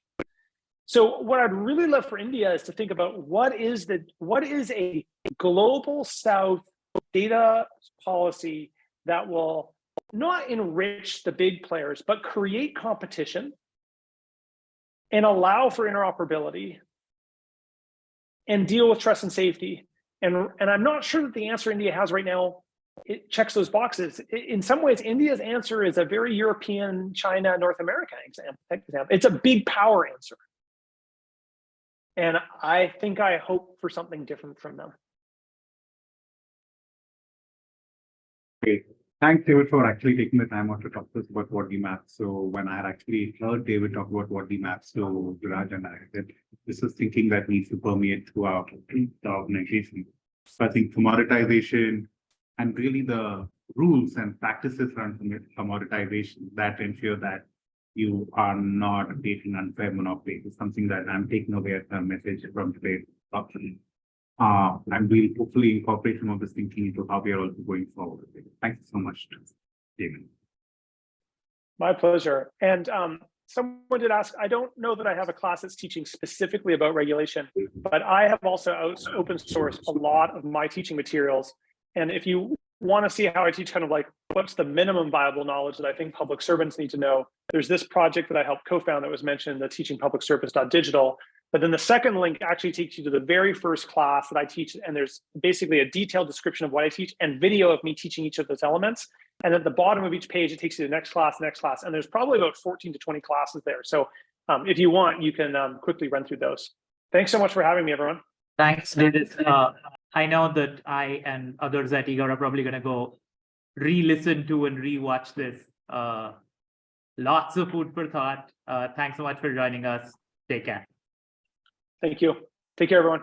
[SPEAKER 1] So what I'd really love for India is to think about what is a global South data policy that will not enrich the big players, but create competition and allow for interoperability and deal with trust and safety. And I'm not sure that the answer India has right now, it checks those boxes. In some ways, India's answer is a very European, China, North American example. It's a big power answer. And I think I hope for something different from them.
[SPEAKER 4] Great. Thanks, David, for actually taking the time out to talk to us about Wardley Maps. So when I had actually heard David talk about Wardley Maps to Viraj and I, that this is thinking that needs to permeate throughout the organization. So I think commoditization and really the rules and practices around commoditization that ensure that you are not taking unfair monopoly is something that I'm taking away as a message from today's talk. And we'll hopefully incorporate some of this thinking into how we are also going forward. Thank you so much, David.
[SPEAKER 1] My pleasure. And someone did ask, I don't know that I have a class that's teaching specifically about regulation, but I have also open sourced a lot of my teaching materials. And if you want to see how I teach kind of like what's the minimum viable knowledge that I think public servants need to know, there's this project that I helped co-found that was mentioned, the teachingpublicservice.digital. But then the second link actually takes you to the very first class that I teach. And there's basically a detailed description of what I teach and video of me teaching each of those elements. And at the bottom of each page, it takes you to the next class. And there's probably about 14 to 20 classes there. So if you want, you can quickly run through those. Thanks so much for having me, everyone.
[SPEAKER 2] Thanks, David. I know that I and others at eGov are probably going to go re-listen to and re-watch this. Lots of food for thought. Thanks so much for joining us. Take care.
[SPEAKER 1] Thank you. Take care, everyone.